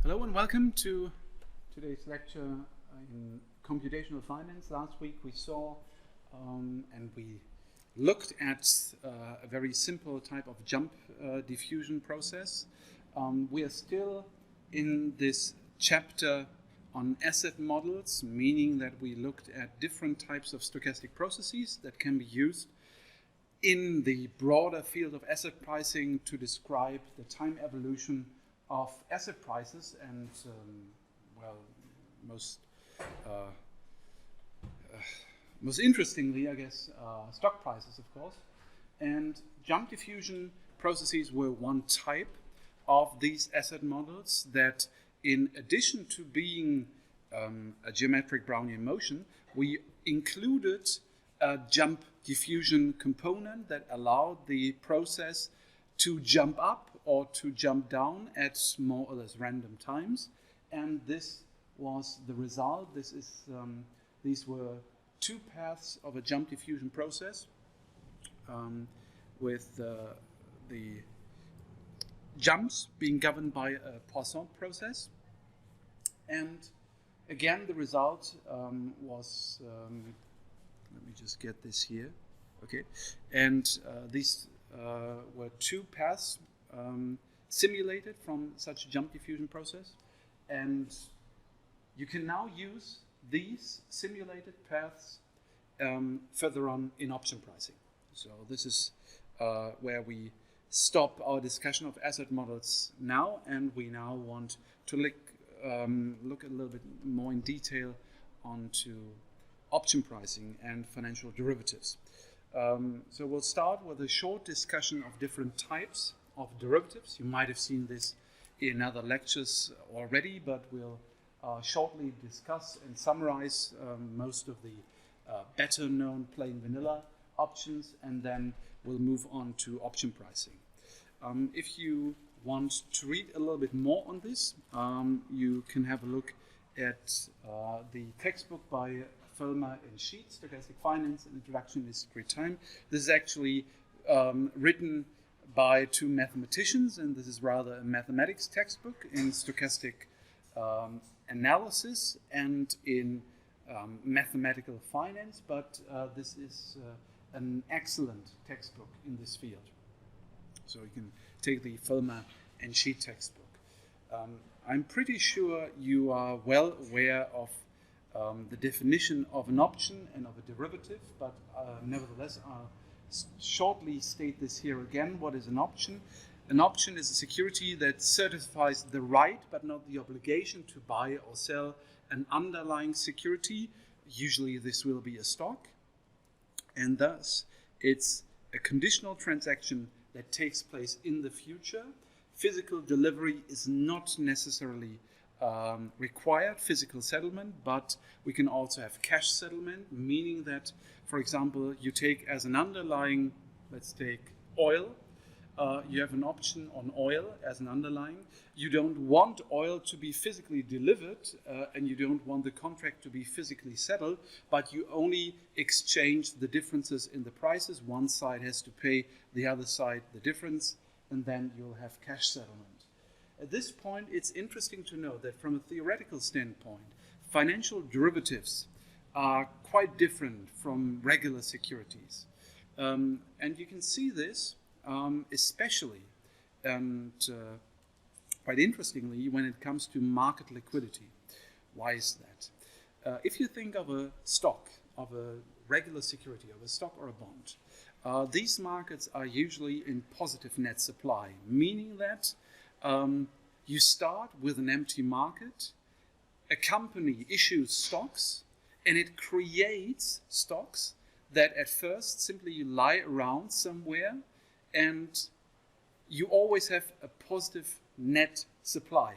Hello and welcome to today's lecture in Computational Finance. Last week we saw and we looked at a very simple type of jump diffusion process. We are still in this chapter on asset models, meaning that we looked at different types of stochastic processes that can be used in the broader field of asset pricing to describe the time evolution of asset prices and, most interestingly, I guess, stock prices, of course. And jump diffusion processes were one type of these asset models that, in addition to being a geometric Brownian motion, we included a jump diffusion component that allowed the process to jump up or to jump down at more or less random times, and this was the result. These were two paths of a jump diffusion process, with the jumps being governed by a Poisson process, and again the result was. Let me just get this here. Okay, and these were two paths simulated from such a jump diffusion process, and you can now use these simulated paths further on in option pricing. So this is where we stop our discussion of asset models now, and we now want to look a little bit more in detail onto option pricing and financial derivatives. So we'll start with a short discussion of different types of derivatives. You might have seen this in other lectures already, but we'll shortly discuss and summarize most of the better known plain vanilla options, and then we'll move on to option pricing. If you want to read a little bit more on this, you can have a look at the textbook by Vollmer and Sheet, Stochastic Finance, an Introduction to Discrete Time. This is actually written by two mathematicians, and this is rather a mathematics textbook in stochastic analysis and in mathematical finance, but this is an excellent textbook in this field. So you can take the Vollmer and Sheet textbook. I'm pretty sure you are well aware of the definition of an option and of a derivative, but nevertheless I'll shortly state this here again. What is an option? An option is a security that certifies the right but not the obligation to buy or sell an underlying security. Usually this will be a stock, and thus it's a conditional transaction that takes place in the future. Physical delivery is not necessarily required, physical settlement, but we can also have cash settlement, meaning that, for example, you take as an underlying, let's take oil, you have an option on oil as an underlying. You don't want oil to be physically delivered, and you don't want the contract to be physically settled, but you only exchange the differences in the prices. One side has to pay the other side the difference, and then you'll have cash settlement. At this point, it's interesting to know that from a theoretical standpoint, financial derivatives are quite different from regular securities. And you can see this especially and quite interestingly when it comes to market liquidity. Why is that? If you think of a stock, of a regular security, of a stock or a bond, these markets are usually in positive net supply, meaning that you start with an empty market, a company issues stocks, and it creates stocks that at first simply lie around somewhere, and you always have a positive net supply.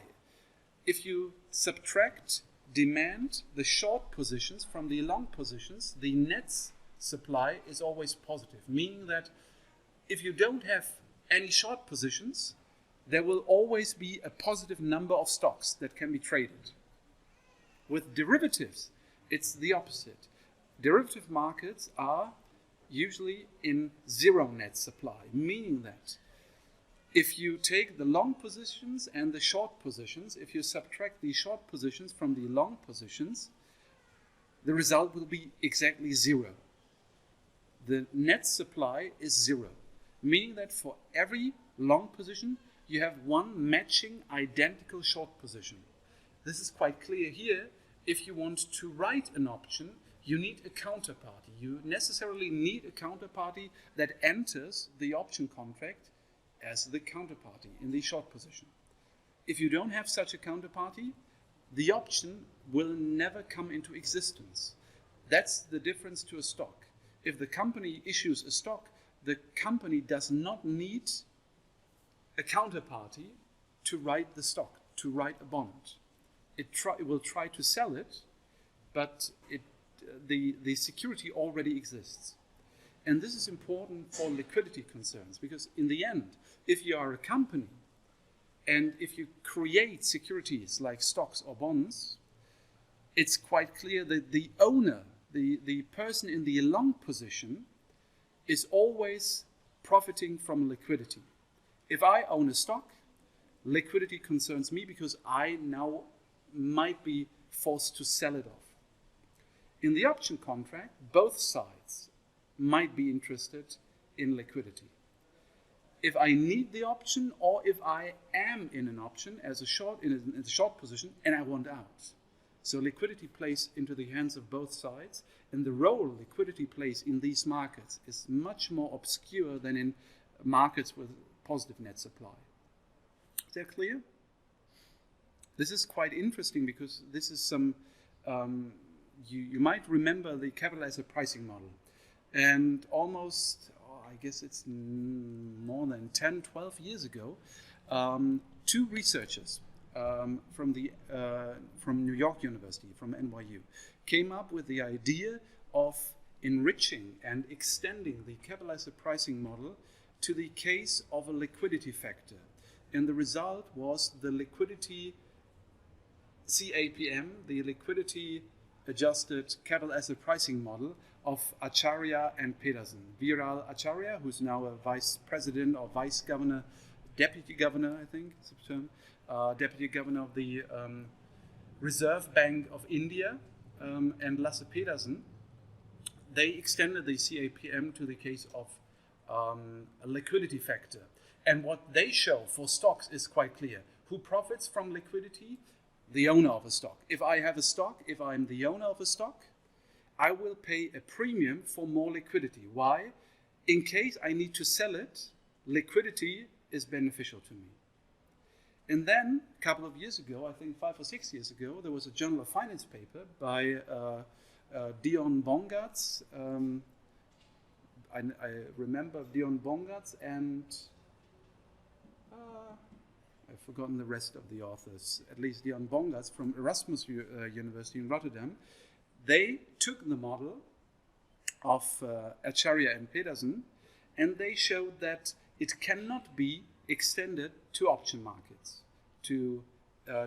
If you subtract demand, the short positions, from the long positions, the net supply is always positive, meaning that if you don't have any short positions, there will always be a positive number of stocks that can be traded. With derivatives, it's the opposite. Derivative markets are usually in zero net supply, meaning that If you take the long positions and the short positions, if you subtract the short positions from the long positions, the result will be exactly zero. The net supply is zero, meaning that for every long position, you have one matching identical short position. This is quite clear here. If you want to write an option, you need a counterparty. You necessarily need a counterparty that enters the option contract as the counterparty in the short position. If you don't have such a counterparty, the option will never come into existence. That's the difference to a stock. If the company issues a stock, the company does not need a counterparty to write the stock, to write a bond. It will try to sell it, but the security already exists. And this is important for liquidity concerns, because in the end, if you are a company and if you create securities like stocks or bonds, it's quite clear that the owner, the person in the long position, is always profiting from liquidity. If I own a stock, liquidity concerns me because I now might be forced to sell it off. In the option contract, both sides might be interested in liquidity. If I need the option, or if I am in an option as a short in a short position and I want out. So liquidity plays into the hands of both sides, and the role liquidity plays in these markets is much more obscure than in markets with positive net supply. Is that clear? This is quite interesting because this is some, you might remember the capital asset pricing model. And almost, I guess it's more than 10, 12 years ago, two researchers from New York University, from NYU, came up with the idea of enriching and extending the capital asset pricing model to the case of a liquidity factor. And the result was the liquidity CAPM, the liquidity adjusted capital asset pricing model of Acharya and Pedersen. Viral Acharya, who's now a vice president or vice governor, deputy governor, I think is the term, deputy governor of the Reserve Bank of India, and Lasse Pedersen, they extended the CAPM to the case of a liquidity factor. And what they show for stocks is quite clear. Who profits from liquidity? The owner of a stock. If I have a stock, if I'm the owner of a stock, I will pay a premium for more liquidity. Why? In case I need to sell it, liquidity is beneficial to me. And then, a couple of years ago, I think 5 or 6 years ago, there was a Journal of Finance paper by Dion Bongartz. I remember Dion Bongartz and I've forgotten the rest of the authors, at least Dion Bongartz from Erasmus University in Rotterdam. They took the model of Acharya and Pedersen, and they showed that it cannot be extended to option markets, to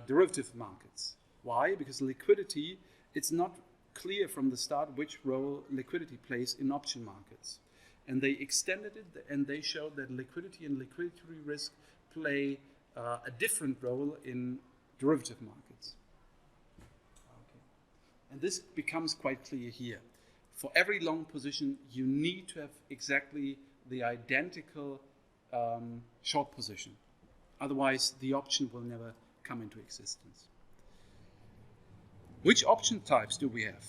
derivative markets. Why? Because liquidity, it's not clear from the start which role liquidity plays in option markets. And they extended it, and they showed that liquidity and liquidity risk play a different role in derivative markets. Okay. And this becomes quite clear here. For every long position, you need to have exactly the identical short position. Otherwise, the option will never come into existence. Which option types do we have?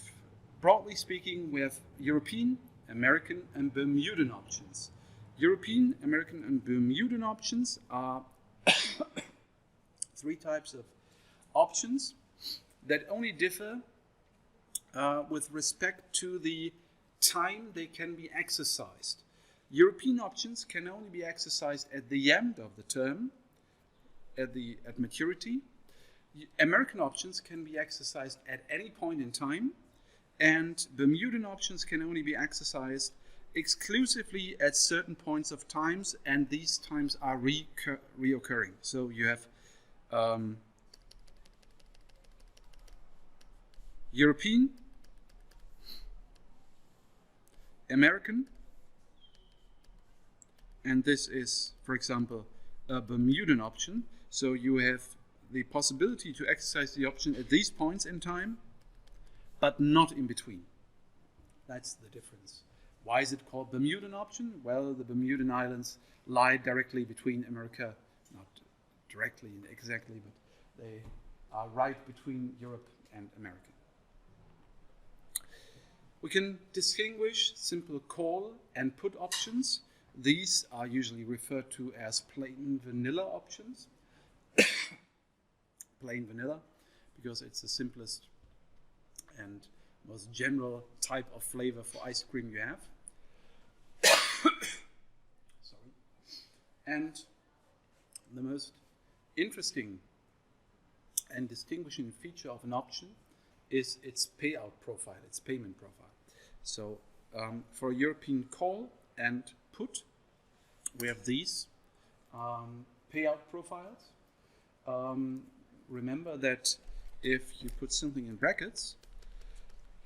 Broadly speaking, we have European, American, and Bermudan options. European, American, and Bermudan options are three types of options that only differ with respect to the time they can be exercised. European options can only be exercised at the end of the term, at maturity. American options can be exercised at any point in time, and Bermudan options can only be exercised exclusively at certain points of times, and these times are reoccurring. So you have European, American, and this is, for example, a Bermudan option. So you have the possibility to exercise the option at these points in time, but not in between. That's the difference. Why is it called Bermudan option? Well, the Bermudan Islands lie directly between America, not directly exactly, but they are right between Europe and America. We can distinguish simple call and put options. These are usually referred to as plain vanilla options. Plain vanilla, because it's the simplest and most general type of flavor for ice cream you have. Sorry. And the most interesting and distinguishing feature of an option is its payout profile, its payment profile. So for a European call and put, we have these payout profiles. Remember that if you put something in brackets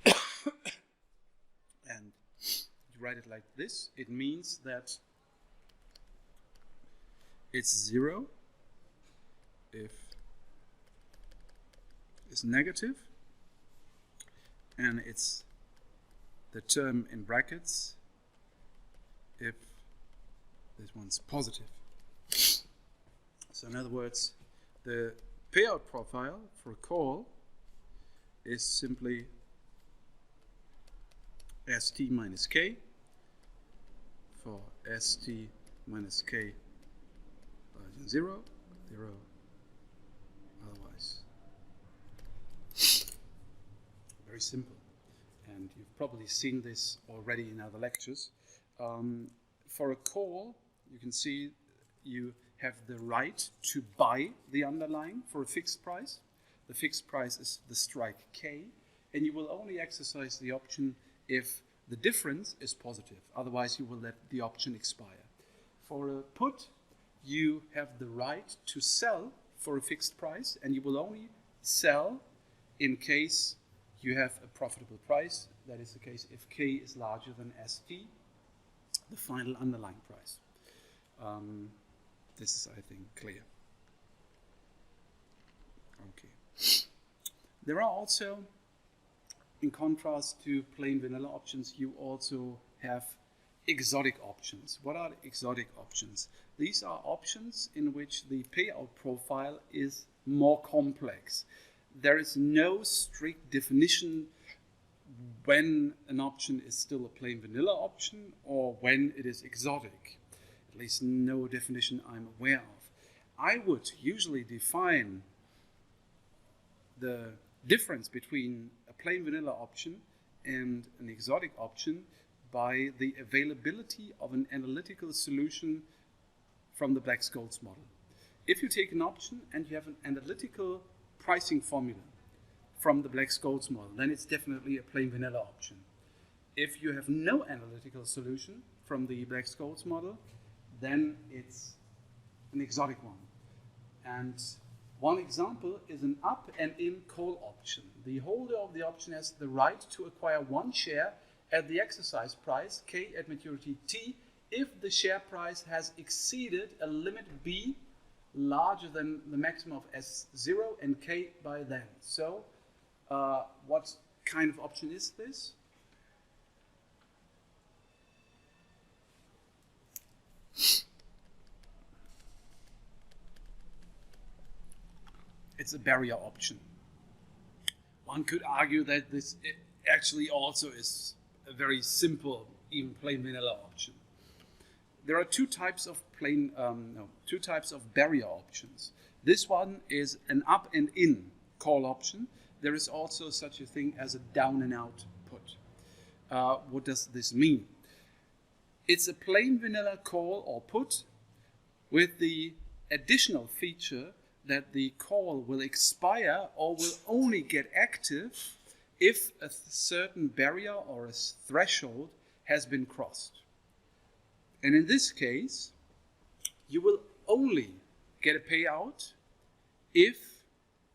and you write it like this, it means that it's 0 if it's negative, and it's the term in brackets if this one's positive. So in other words, the payout profile for a call is simply ST minus K for ST minus K 0, otherwise. Very simple. And you've probably seen this already in other lectures. For a call, you can see you have the right to buy the underlying for a fixed price. The fixed price is the strike K, and you will only exercise the option if the difference is positive. Otherwise, you will let the option expire. For a put, you have the right to sell for a fixed price, and you will only sell in case you have a profitable price. That is the case if K is larger than ST, the final underlying price. This is, I think, clear. Okay. There are also, in contrast to plain vanilla options, you also have exotic options. What are exotic options? These are options in which the payout profile is more complex. There is no strict definition when an option is still a plain vanilla option or when it is exotic. At least no definition I'm aware of. I would usually define the difference between a plain vanilla option and an exotic option by the availability of an analytical solution from the Black-Scholes model. If you take an option and you have an analytical pricing formula from the Black-Scholes model, then it's definitely a plain vanilla option. If you have no analytical solution from the Black-Scholes model, then it's an exotic one. And one example is an up and in call option. The holder of the option has the right to acquire one share at the exercise price, K at maturity T, if the share price has exceeded a limit B larger than the maximum of S0 and K by then. So what kind of option is this? It's a barrier option. One could argue that this actually also is a very simple, even plain vanilla option. There are two types of barrier options. This one is an up and in call option. There is also such a thing as a down and out put. What does this mean? It's a plain vanilla call or put with the additional feature that the call will expire or will only get active if a certain barrier or a threshold has been crossed. And in this case, you will only get a payout if,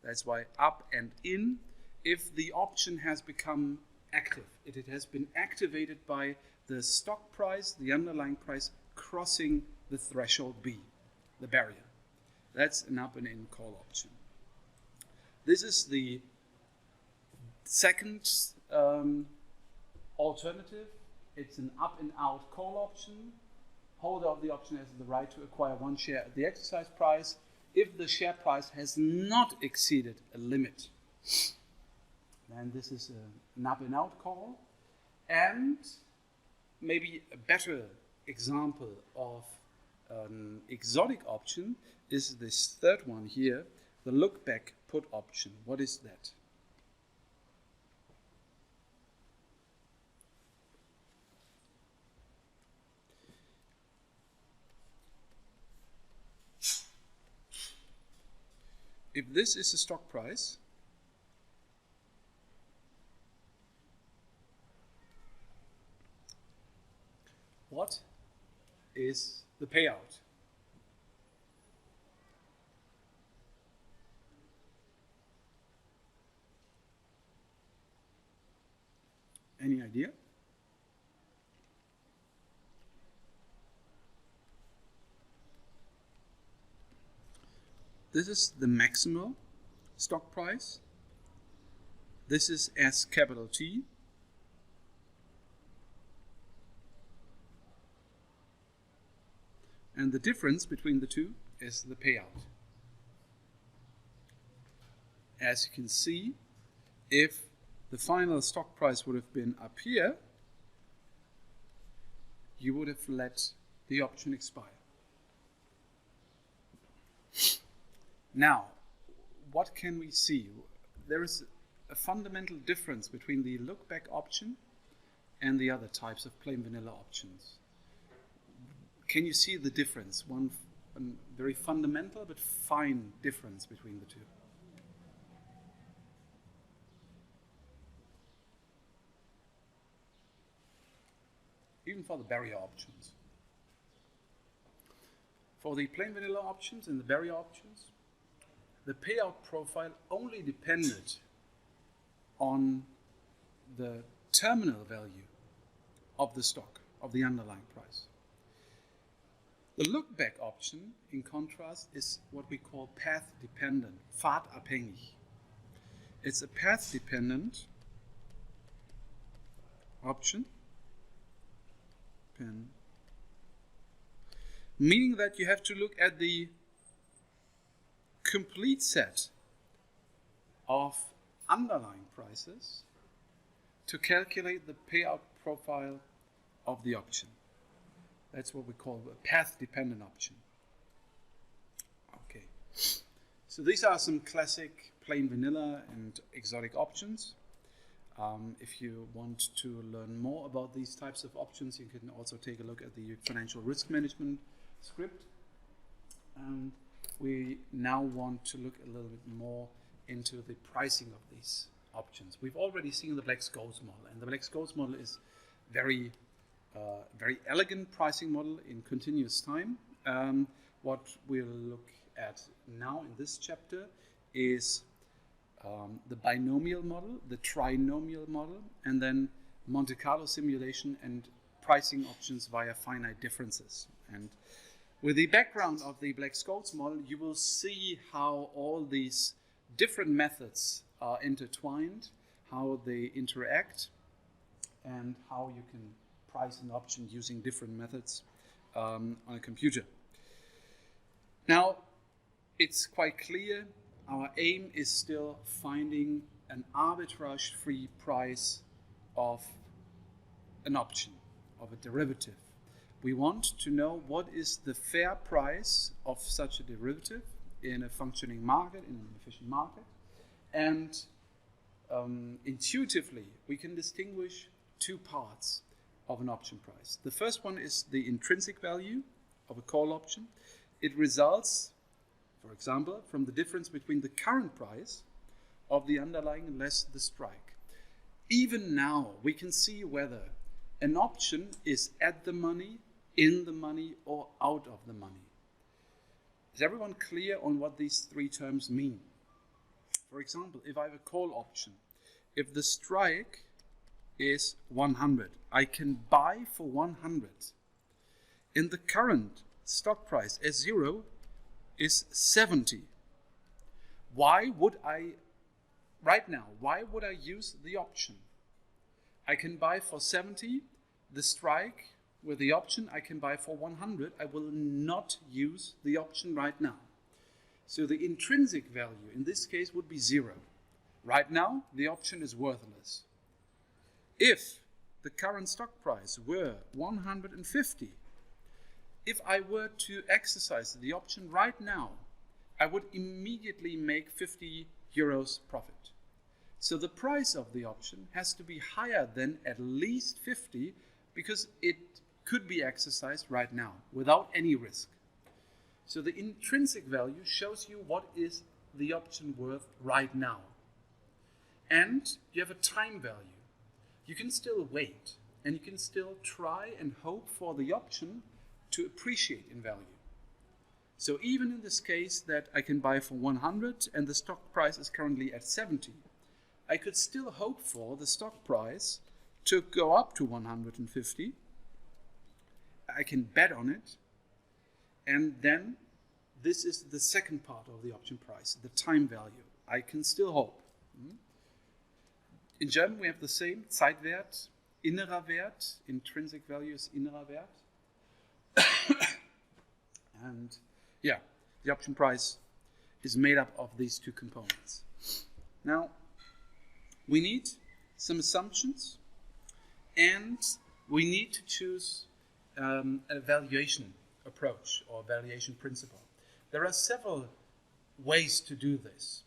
that's why up and in, if the option has become active. It has been activated by the stock price, the underlying price, crossing the threshold B. the barrier. That's an up and in call option. This is the second alternative. It's an up and out call option. Holder of the option has the right to acquire one share at the exercise price if the share price has not exceeded a limit. Then this is an up and out call. And maybe a better example of an exotic option is this third one here, the look back put option. What is that? If this is the stock price, what is the payout? Any idea? This is the maximal stock price. This is S capital T. And the difference between the two is the payout. As you can see, if the final stock price would have been up here, you would have let the option expire. Now, what can we see? There is a fundamental difference between the look-back option and the other types of plain vanilla options. Can you see the difference? A very fundamental but fine difference between the two. Even for the barrier options. For the plain vanilla options and the barrier options, the payout profile only depended on the terminal value of the stock, of the underlying price. The look-back option, in contrast, is what we call path-dependent, pfadabhängig. It's a path-dependent option, meaning that you have to look at the complete set of underlying prices to calculate the payout profile of the option. That's what we call a path-dependent option. Okay, so these are some classic plain vanilla and exotic options. If you want to learn more about these types of options, you can also take a look at the financial risk management script. We now want to look a little bit more into the pricing of these options. We've already seen the Black-Scholes model, and the Black-Scholes model is very elegant pricing model in continuous time. What we'll look at now in this chapter is the binomial model, the trinomial model, and then Monte Carlo simulation and pricing options via finite differences. And with the background of the Black-Scholes model, you will see how all these different methods are intertwined, how they interact, and how you can price an option using different methods on a computer. Now, it's quite clear our aim is still finding an arbitrage-free price of an option, of a derivative. We want to know what is the fair price of such a derivative in a functioning market, in an efficient market. And intuitively, we can distinguish two parts of an option price. The first one is the intrinsic value of a call option. It results, for example, from the difference between the current price of the underlying less the strike. Even now, we can see whether an option is at the money, in the money, or out of the money. Is everyone clear on what these three terms mean? For example, if I have a call option, if the strike is 100, I can buy for 100. In the current stock price as 0, is 70. Why would I, right now, why would I use the option? I can buy for 70, the strike with the option I can buy for 100. I will not use the option right now. So the intrinsic value in this case would be 0. Right now, the option is worthless. If the current stock price were 150, if I were to exercise the option right now, I would immediately make 50 euros profit. So the price of the option has to be higher than at least 50 because it could be exercised right now without any risk. So the intrinsic value shows you what is the option worth right now. And you have a time value. You can still wait and you can still try and hope for the option to appreciate in value. So even in this case that I can buy for 100 and the stock price is currently at 70, I could still hope for the stock price to go up to 150. I can bet on it. And then this is the second part of the option price, the time value. I can still hope. In German we have the same, Zeitwert, innerer Wert, intrinsic value is innerer Wert. And yeah, the option price is made up of these two components. Now, we need some assumptions and we need to choose a valuation approach or valuation principle. There are several ways to do this.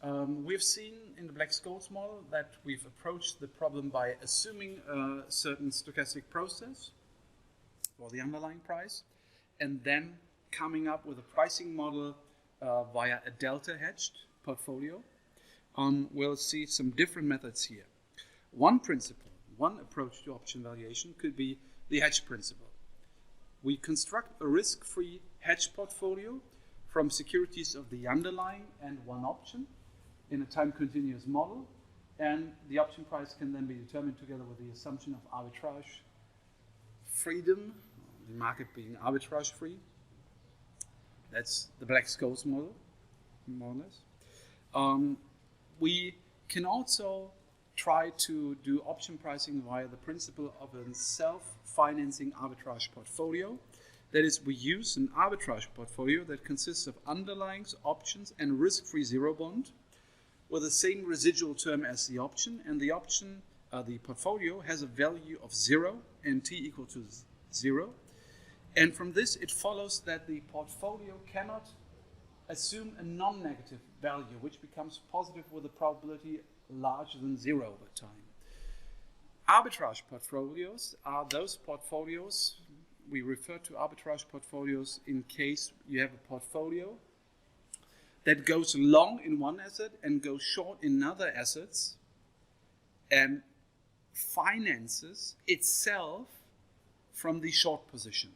We've seen in the Black-Scholes model that we've approached the problem by assuming a certain stochastic process for the underlying price and then coming up with a pricing model via a delta hedged portfolio. We'll see some different methods here. One principle, one approach to option valuation could be the hedge principle. We construct a risk-free hedge portfolio from securities of the underlying and one option in a time-continuous model, and the option price can then be determined together with the assumption of arbitrage freedom, the market being arbitrage-free. That's the Black-Scholes model, more or less. We can also try to do option pricing via the principle of a self-financing arbitrage portfolio. That is, we use an arbitrage portfolio that consists of underlyings, options, and risk-free zero bond with the same residual term as the option, and the option, the portfolio, has a value of 0 and t equal to 0. And from this, it follows that the portfolio cannot assume a non-negative value, which becomes positive with a probability larger than 0 over time. Arbitrage portfolios are those portfolios, we refer to arbitrage portfolios in case you have a portfolio that goes long in one asset and goes short in other assets and finances itself from the short position.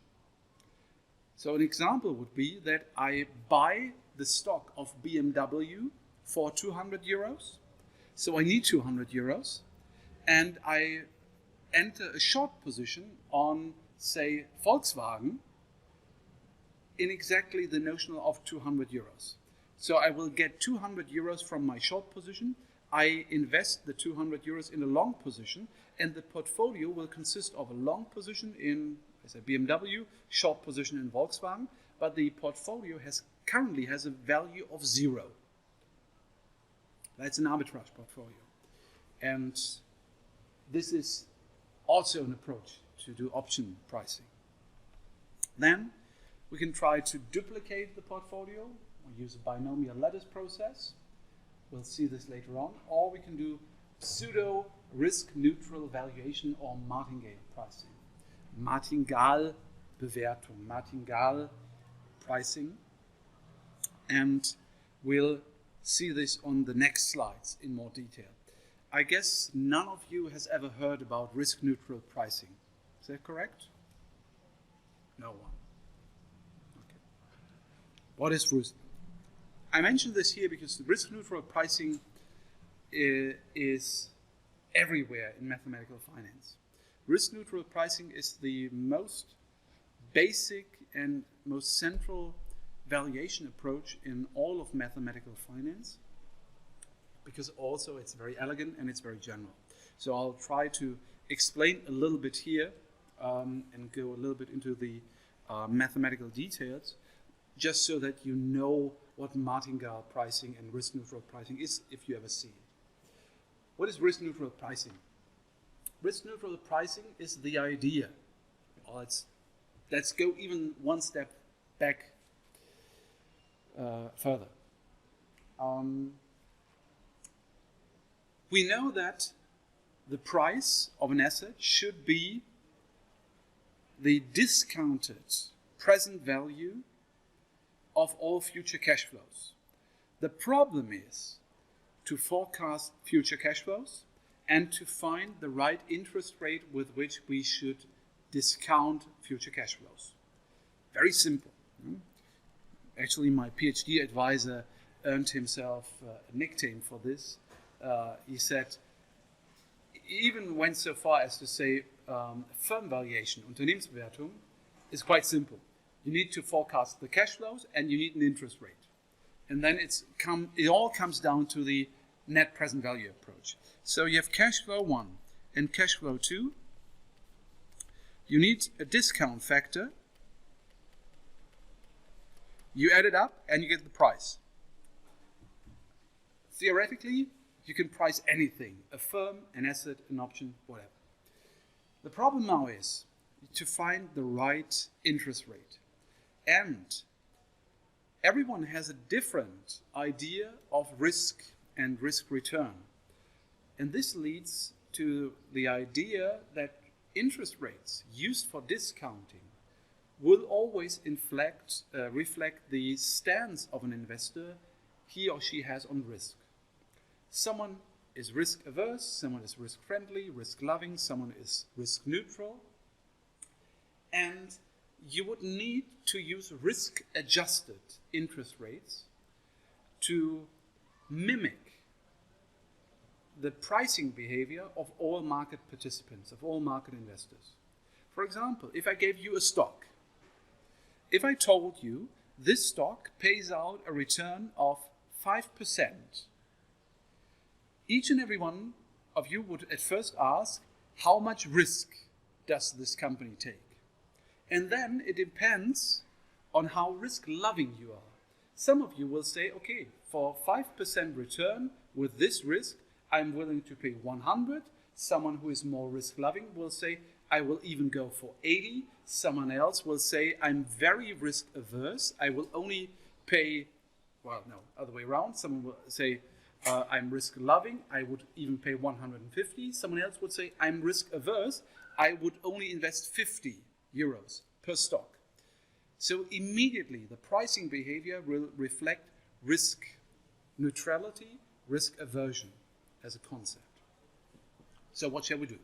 So an example would be that I buy the stock of BMW for 200 euros. So I need 200 euros. And I enter a short position on, say, Volkswagen in exactly the notional of 200 euros. So I will get 200 euros from my short position. I invest the 200 euros in a long position, and the portfolio will consist of a long position in, as a BMW, short position in Volkswagen, but the portfolio currently has a value of 0. That's an arbitrage portfolio. And this is also an approach to do option pricing. Then we can try to duplicate the portfolio. We use a binomial lattice process. We'll see this later on. Or we can do pseudo risk-neutral valuation or Martingale pricing. Martingale Bewertung, Martingale pricing. And we'll see this on the next slides in more detail. I guess none of you has ever heard about risk-neutral pricing. Is that correct? No one. Okay. What is risk? I mentioned this here because the risk-neutral pricing is everywhere in mathematical finance. Risk-neutral pricing is the most basic and most central valuation approach in all of mathematical finance, because also it's very elegant and it's very general. So I'll try to explain a little bit here and go a little bit into the mathematical details, just so that you know what martingale pricing and risk-neutral pricing is, if you ever see it. What is risk-neutral pricing? Risk-neutral pricing is the idea. Let's go even one step back further. We know that the price of an asset should be the discounted present value of all future cash flows. The problem is to forecast future cash flows and to find the right interest rate with which we should discount future cash flows. Very simple. Actually, my PhD advisor earned himself a nickname for this. He said, even went so far as to say firm valuation, Unternehmensbewertung, is quite simple. You need to forecast the cash flows and you need an interest rate. And then it all comes down to the net present value approach. So you have cash flow 1 and cash flow 2. You need a discount factor. You add it up and you get the price. Theoretically, you can price anything, a firm, an asset, an option, whatever. The problem now is to find the right interest rate. And everyone has a different idea of risk and risk return. And this leads to the idea that interest rates used for discounting will always reflect the stance of an investor he or she has on risk. Someone is risk averse, someone is risk friendly, risk loving, someone is risk neutral. And you would need to use risk adjusted interest rates to mimic the pricing behavior of all market participants, of all market investors. For example, if I gave you a stock, if I told you this stock pays out a return of 5%, each and every one of you would at first ask, how much risk does this company take? And then it depends on how risk-loving you are. Some of you will say, okay, for 5% return with this risk, I'm willing to pay 100. Someone who is more risk-loving will say, I will even go for 80. Someone else will say, I'm very risk-averse. I will only pay, well, no, other way around. Someone will say, I'm risk-loving. I would even pay 150. Someone else would say, I'm risk-averse. I would only invest 50 euros per stock. So immediately the pricing behavior will reflect risk neutrality, risk aversion as a concept. So what shall we do?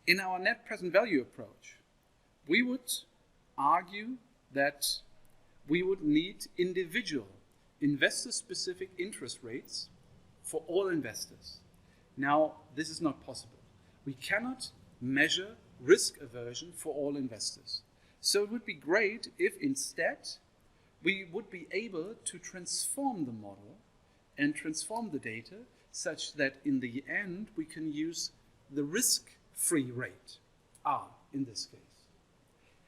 In our net present value approach, we would argue that we would need individual investor-specific interest rates for all investors. Now, this is not possible. We cannot measure risk aversion for all investors. So it would be great if instead we would be able to transform the model and transform the data such that in the end we can use the risk-free rate, R in this case.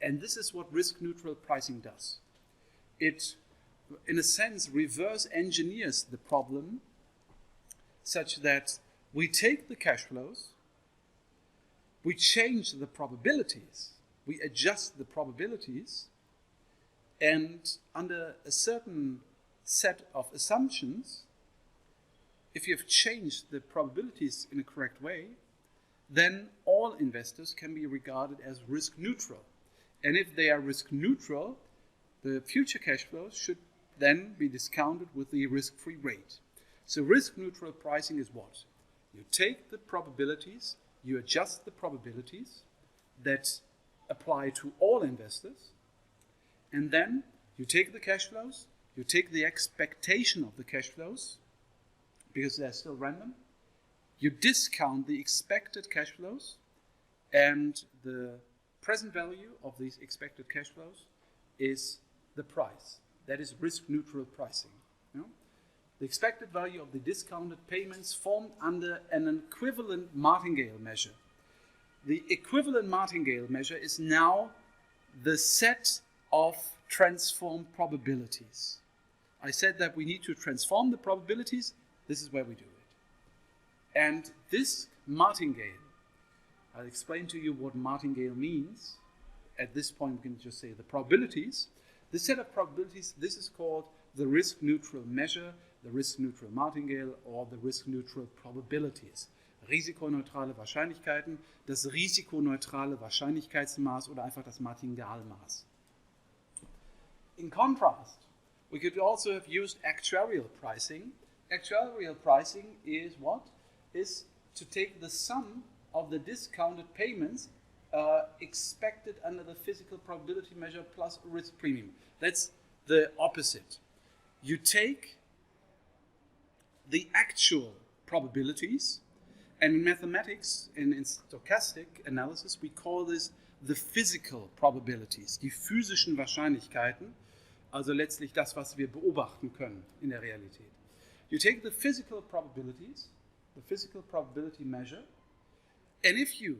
And this is what risk-neutral pricing does. It, in a sense, reverse engineers the problem such that we take the cash flows, we change the probabilities, we adjust the probabilities, and under a certain set of assumptions, if you have changed the probabilities in a correct way, then all investors can be regarded as risk neutral. And if they are risk neutral, the future cash flows should then be discounted with the risk-free rate. So risk-neutral pricing is what? You take the probabilities, you adjust the probabilities that apply to all investors, and then you take the cash flows, you take the expectation of the cash flows, because they're still random, you discount the expected cash flows, and the present value of these expected cash flows is the price. That is risk-neutral pricing. You know? The expected value of the discounted payments formed under an equivalent Martingale measure. The equivalent Martingale measure is now the set of transformed probabilities. I said that we need to transform the probabilities. This is where we do it. And this Martingale, I'll explain to you what Martingale means. At this point, we can just say the probabilities. This set of probabilities, this is called the risk-neutral measure, the risk-neutral Martingale, or the risk-neutral probabilities. Risikoneutrale Wahrscheinlichkeiten, das risikoneutrale Wahrscheinlichkeitsmaß oder einfach das Martingale-Maß. In contrast, we could also have used actuarial pricing. Actuarial pricing is what? Is to take the sum of the discounted payments expected under the physical probability measure plus risk premium. That's the opposite. You take the actual probabilities, and in mathematics, in stochastic analysis, we call this the physical probabilities, die physischen Wahrscheinlichkeiten, also letztlich das, was wir beobachten können in der Realität. You take the physical probabilities, the physical probability measure, and if you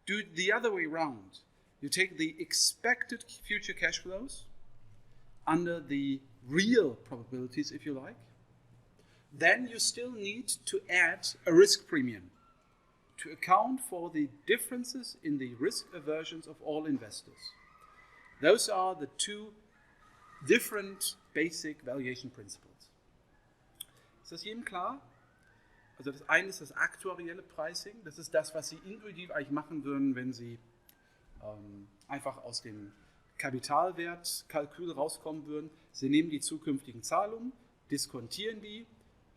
do it the other way around, you take the expected future cash flows under the real probabilities, if you like, then you still need to add a risk premium to account for the differences in the risk aversions of all investors. Those are the two different basic valuation principles. Ist das jedem klar? Also das eine ist das aktuarielle Pricing, das ist das, was Sie intuitiv eigentlich machen würden, wenn Sie einfach aus dem Kapitalwertkalkül rauskommen würden. Sie nehmen die zukünftigen Zahlungen, diskontieren die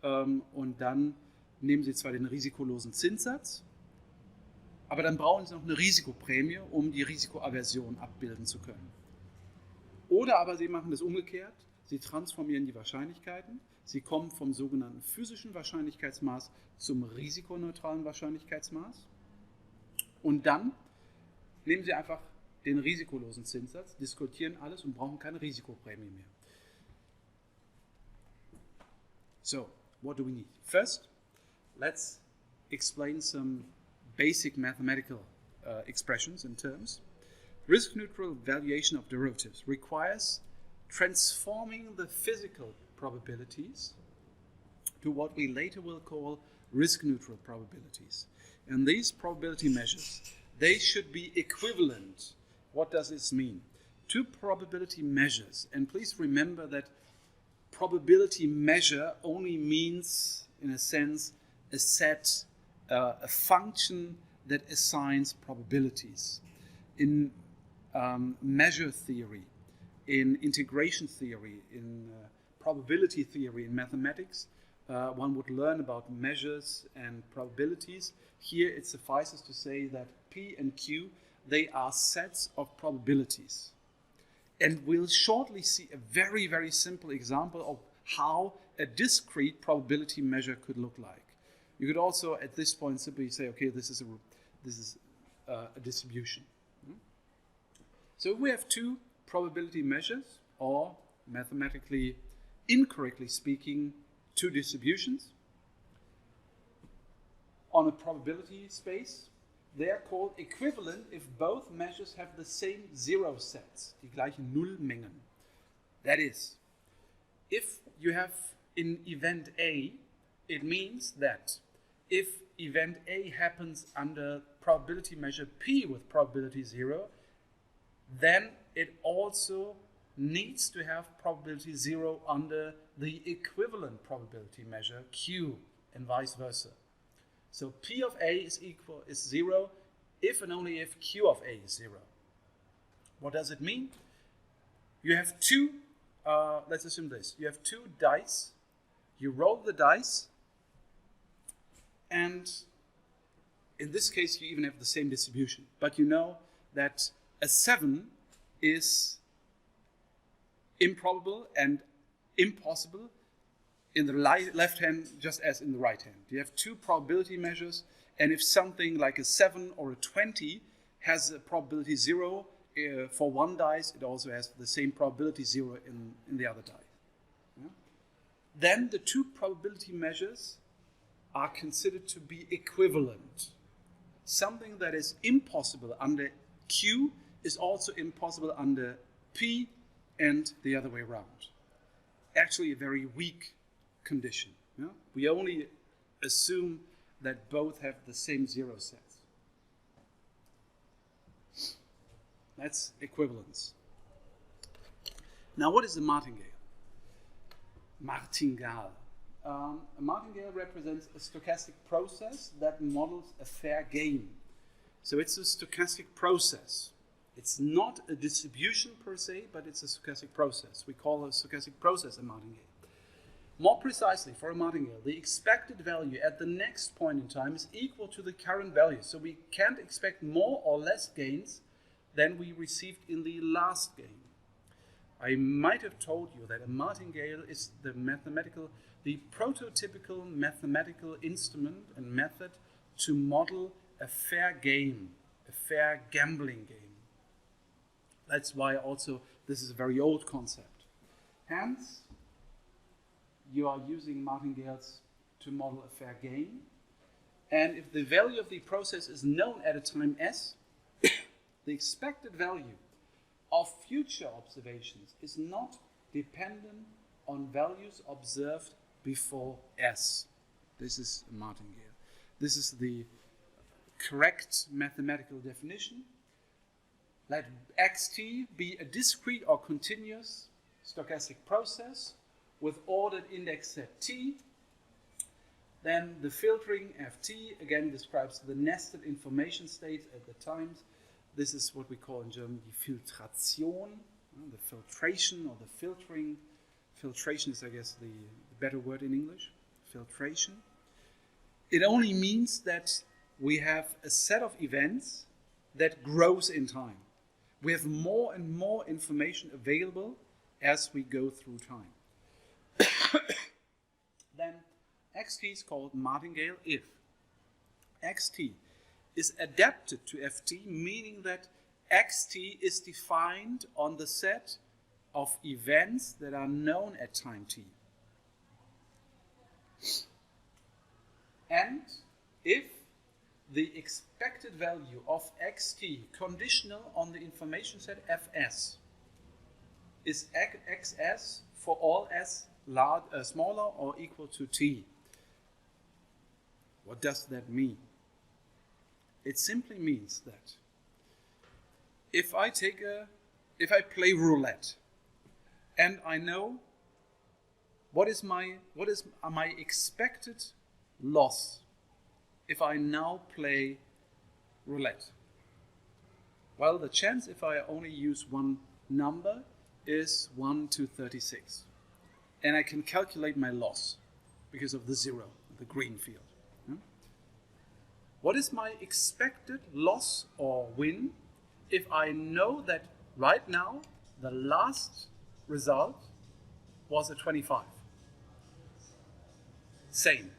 und dann nehmen Sie zwar den risikolosen Zinssatz, aber dann brauchen Sie noch eine Risikoprämie, um die Risikoaversion abbilden zu können. Oder aber Sie machen das umgekehrt, Sie transformieren die Wahrscheinlichkeiten, Sie kommen vom sogenannten physischen Wahrscheinlichkeitsmaß zum risikoneutralen Wahrscheinlichkeitsmaß und dann nehmen Sie einfach den risikolosen Zinssatz, diskutieren alles und brauchen keine Risikoprämie mehr. So, what do we need? First, let's explain some basic mathematical expressions and terms. Risk-neutral valuation of derivatives requires transforming the physical probabilities to what we later will call risk-neutral probabilities. And these probability measures, they should be equivalent. What does this mean? Two probability measures, and please remember that probability measure only means, in a sense, a set, a function that assigns probabilities. In measure theory, in integration theory, in probability theory, in mathematics, one would learn about measures and probabilities. Here it suffices to say that P and Q, they are sets of probabilities. And we'll shortly see a very, very simple example of how a discrete probability measure could look like. You could also, at this point, simply say, okay, this is a distribution. So we have two probability measures, or mathematically, incorrectly speaking, two distributions. On a probability space, they are called equivalent if both measures have the same zero sets, die gleichen Nullmengen. That is, if you have in event A, it means that if event A happens under probability measure P with probability 0, then it also needs to have probability 0 under the equivalent probability measure Q, and vice versa. So P of A is 0 if and only if Q of A is 0. What does it mean? You have two, let's assume this, you have two dice, you roll the dice, and in this case you even have the same distribution, but you know that a 7 is improbable and impossible in the left hand just as in the right hand. You have two probability measures, and if something like a 7 or a 20 has a probability 0 for one dice. It also has the same probability 0 in the other die. Yeah? Then the two probability measures are considered to be equivalent. Something that is impossible under Q is also impossible under P, and the other way around. Actually a very weak condition. Yeah? We only assume that both have the same 0 sets. That's equivalence. Now what is a martingale? Martingale. A martingale represents a stochastic process that models a fair game. So it's a stochastic process. It's not a distribution per se, but it's a stochastic process. We call a stochastic process a martingale. More precisely, for a martingale, the expected value at the next point in time is equal to the current value. So we can't expect more or less gains than we received in the last game. I might have told you that a martingale is the prototypical mathematical instrument and method to model a fair game, a fair gambling game. That's why also this is a very old concept. Hence, you are using martingales to model a fair game. And if the value of the process is known at a time s, the expected value of future observations is not dependent on values observed before s. This is a martingale. This is the correct mathematical definition. Let xt be a discrete or continuous stochastic process with ordered index set t. Then the filtering ft again describes the nested information states at the times. This is what we call in German die Filtration, the filtration or the filtering. Filtration is, I guess, the better word in English. Filtration. It only means that we have a set of events that grows in time. We have more and more information available as we go through time. Then xt is called martingale if xt is adapted to ft, meaning that xt is defined on the set of events that are known at time t. And if the expected value of xt conditional on the information set fs is xs for all s smaller or equal to t. What does that mean? It simply means that if I play roulette and I know what is my expected loss if I now play roulette. Well, the chance if I only use one number is 1 to 36. And I can calculate my loss because of the 0, the green field. What is my expected loss or win if I know that right now the last result was a 25? Same.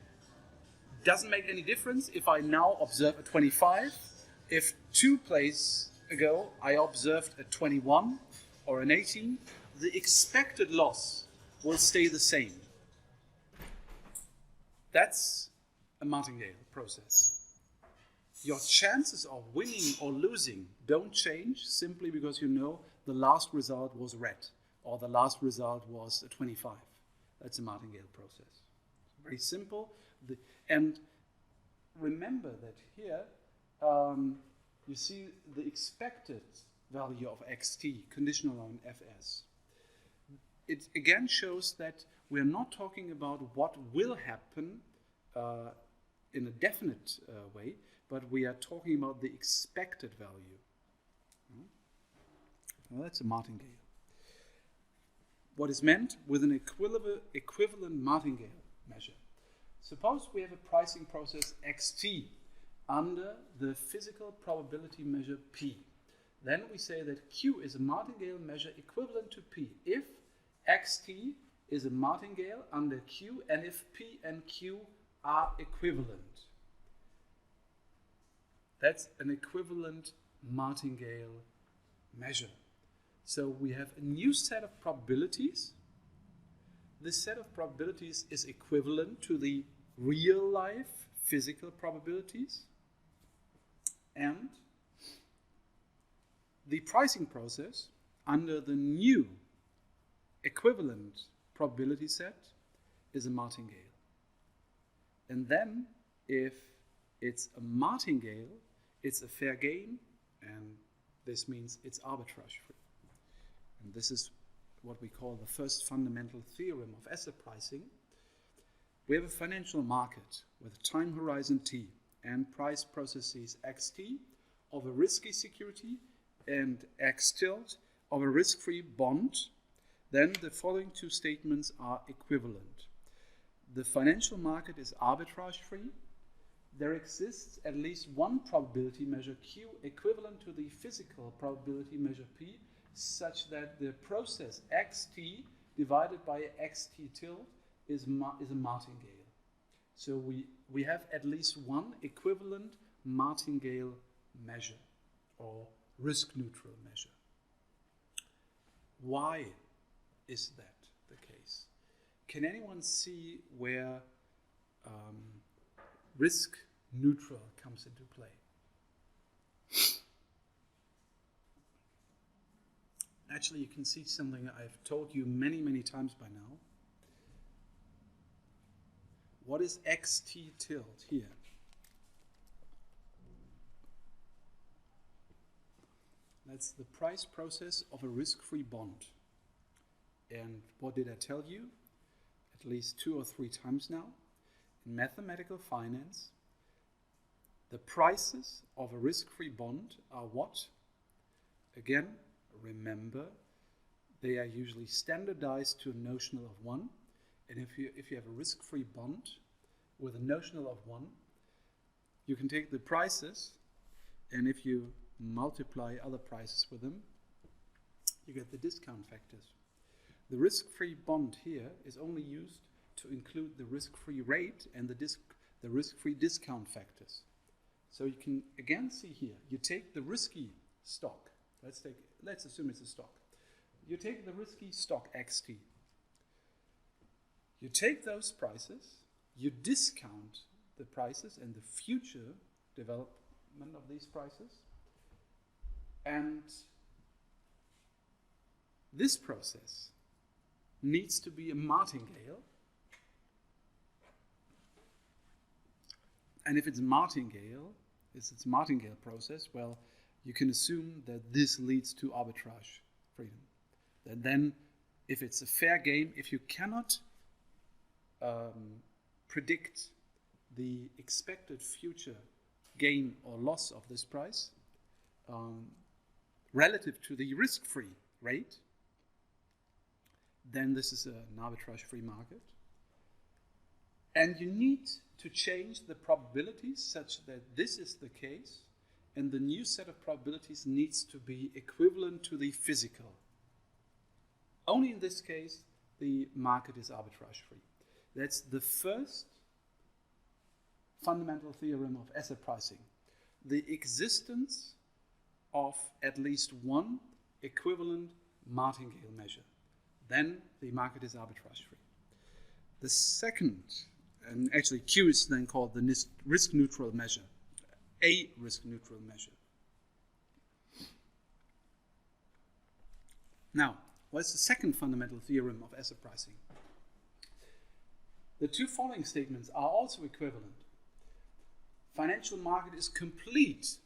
Doesn't make any difference if I now observe a 25. If 2 plays ago I observed a 21 or an 18, the expected loss will stay the same. That's a martingale process. Your chances of winning or losing don't change simply because you know the last result was red or the last result was a 25. That's a martingale process. Very simple. And remember that here you see the expected value of xt conditional on fs. It again shows that we're not talking about what will happen in a definite way, but we are talking about the expected value. Well, that's a martingale. What is meant with an equivalent martingale measure? Suppose we have a pricing process xt under the physical probability measure p. Then we say that q is a martingale measure equivalent to p if xt is a martingale under q and if p and q are equivalent. That's an equivalent Martingale measure. So we have a new set of probabilities. This set of probabilities is equivalent to the real life physical probabilities, and the pricing process under the new equivalent probability set is a martingale. And then if it's a martingale, it's a fair game, and this means it's arbitrage free. And this is what we call the first fundamental theorem of asset pricing. We have a financial market with a time horizon t and price processes xt of a risky security and x tilde of a risk-free bond. Then the following two statements are equivalent. The financial market is arbitrage free. There exists at least one probability measure q equivalent to the physical probability measure p, such that the process xt divided by xt tilde is a martingale. So we have at least one equivalent martingale measure or risk-neutral measure. Why is that the case? Can anyone see where risk-neutral comes into play? Actually, you can see something I've told you many, many times by now. What is xt tilde here? That's the price process of a risk-free bond. And what did I tell you? At least 2 or 3 times now. In mathematical finance, the prices of a risk-free bond are what? Again, remember, they are usually standardized to a notional of 1. And if you have a risk-free bond with a notional of 1, you can take the prices, and if you multiply other prices with them, you get the discount factors. The risk-free bond here is only used to include the risk-free rate and the risk-free discount factors. So you can again see here, you take the risky stock. Let's assume it's a stock. You take the risky stock xt. You take those prices, you discount the prices and the future development of these prices, and this process needs to be a martingale. And if it's martingale, it's a martingale process, well, you can assume that this leads to arbitrage freedom. And then, if it's a fair game, if you cannot predict the expected future gain or loss of this price relative to the risk-free rate, then this is an arbitrage-free market. And you need to change the probabilities such that this is the case, and the new set of probabilities needs to be equivalent to the physical. Only in this case, the market is arbitrage-free. That's the first fundamental theorem of asset pricing. The existence of at least one equivalent martingale measure. Then the market is arbitrage-free. The second, and actually Q is then called the risk-neutral measure, a risk-neutral measure. Now, what's the second fundamental theorem of asset pricing? The two following statements are also equivalent. Financial market is complete.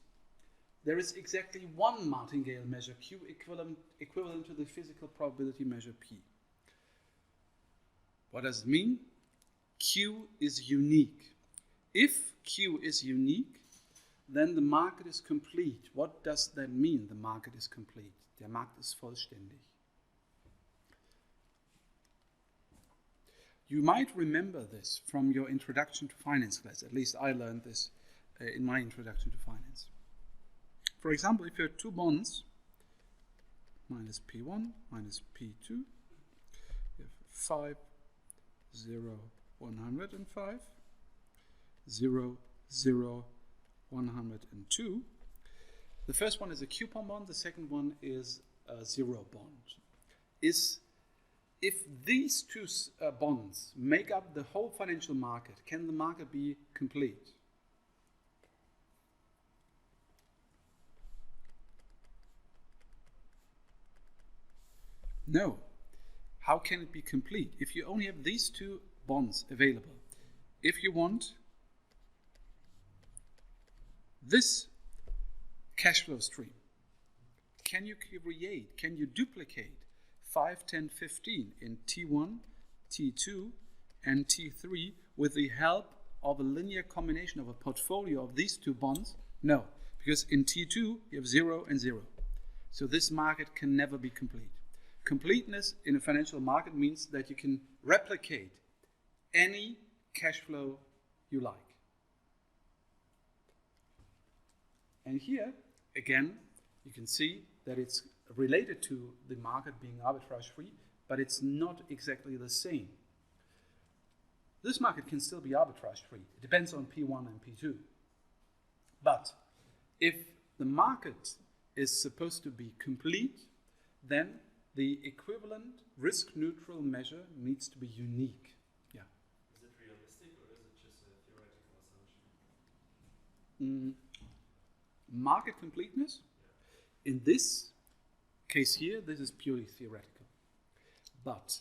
There is exactly one martingale measure, Q, equivalent to the physical probability measure, P. What does it mean? Q is unique. If Q is unique, then the market is complete. What does that mean, the market is complete? Der Markt ist vollständig. You might remember this from your introduction to finance class. At least I learned this in my introduction to finance. For example, if you have two bonds, minus P1, minus P2, you have 5, 0, 105, 0, 0, 102. The first one is a coupon bond, the second one is a zero bond. If these two bonds make up the whole financial market, can the market be complete? No. How can it be complete? If you only have these two bonds available, if you want this cash flow stream, can you create, can you duplicate 5, 10, 15 in T1, T2, and T3 with the help of a linear combination of a portfolio of these two bonds? No, because in T2 you have 0 and 0. So this market can never be complete. Completeness in a financial market means that you can replicate any cash flow you like. And here, again, you can see that it's related to the market being arbitrage-free, but it's not exactly the same. This market can still be arbitrage-free. It depends on P1 and P2. But if the market is supposed to be complete, then the equivalent risk-neutral measure needs to be unique. Yeah. Is it realistic or is it just a theoretical assumption? Market completeness? Yeah. In this case here, this is purely theoretical. But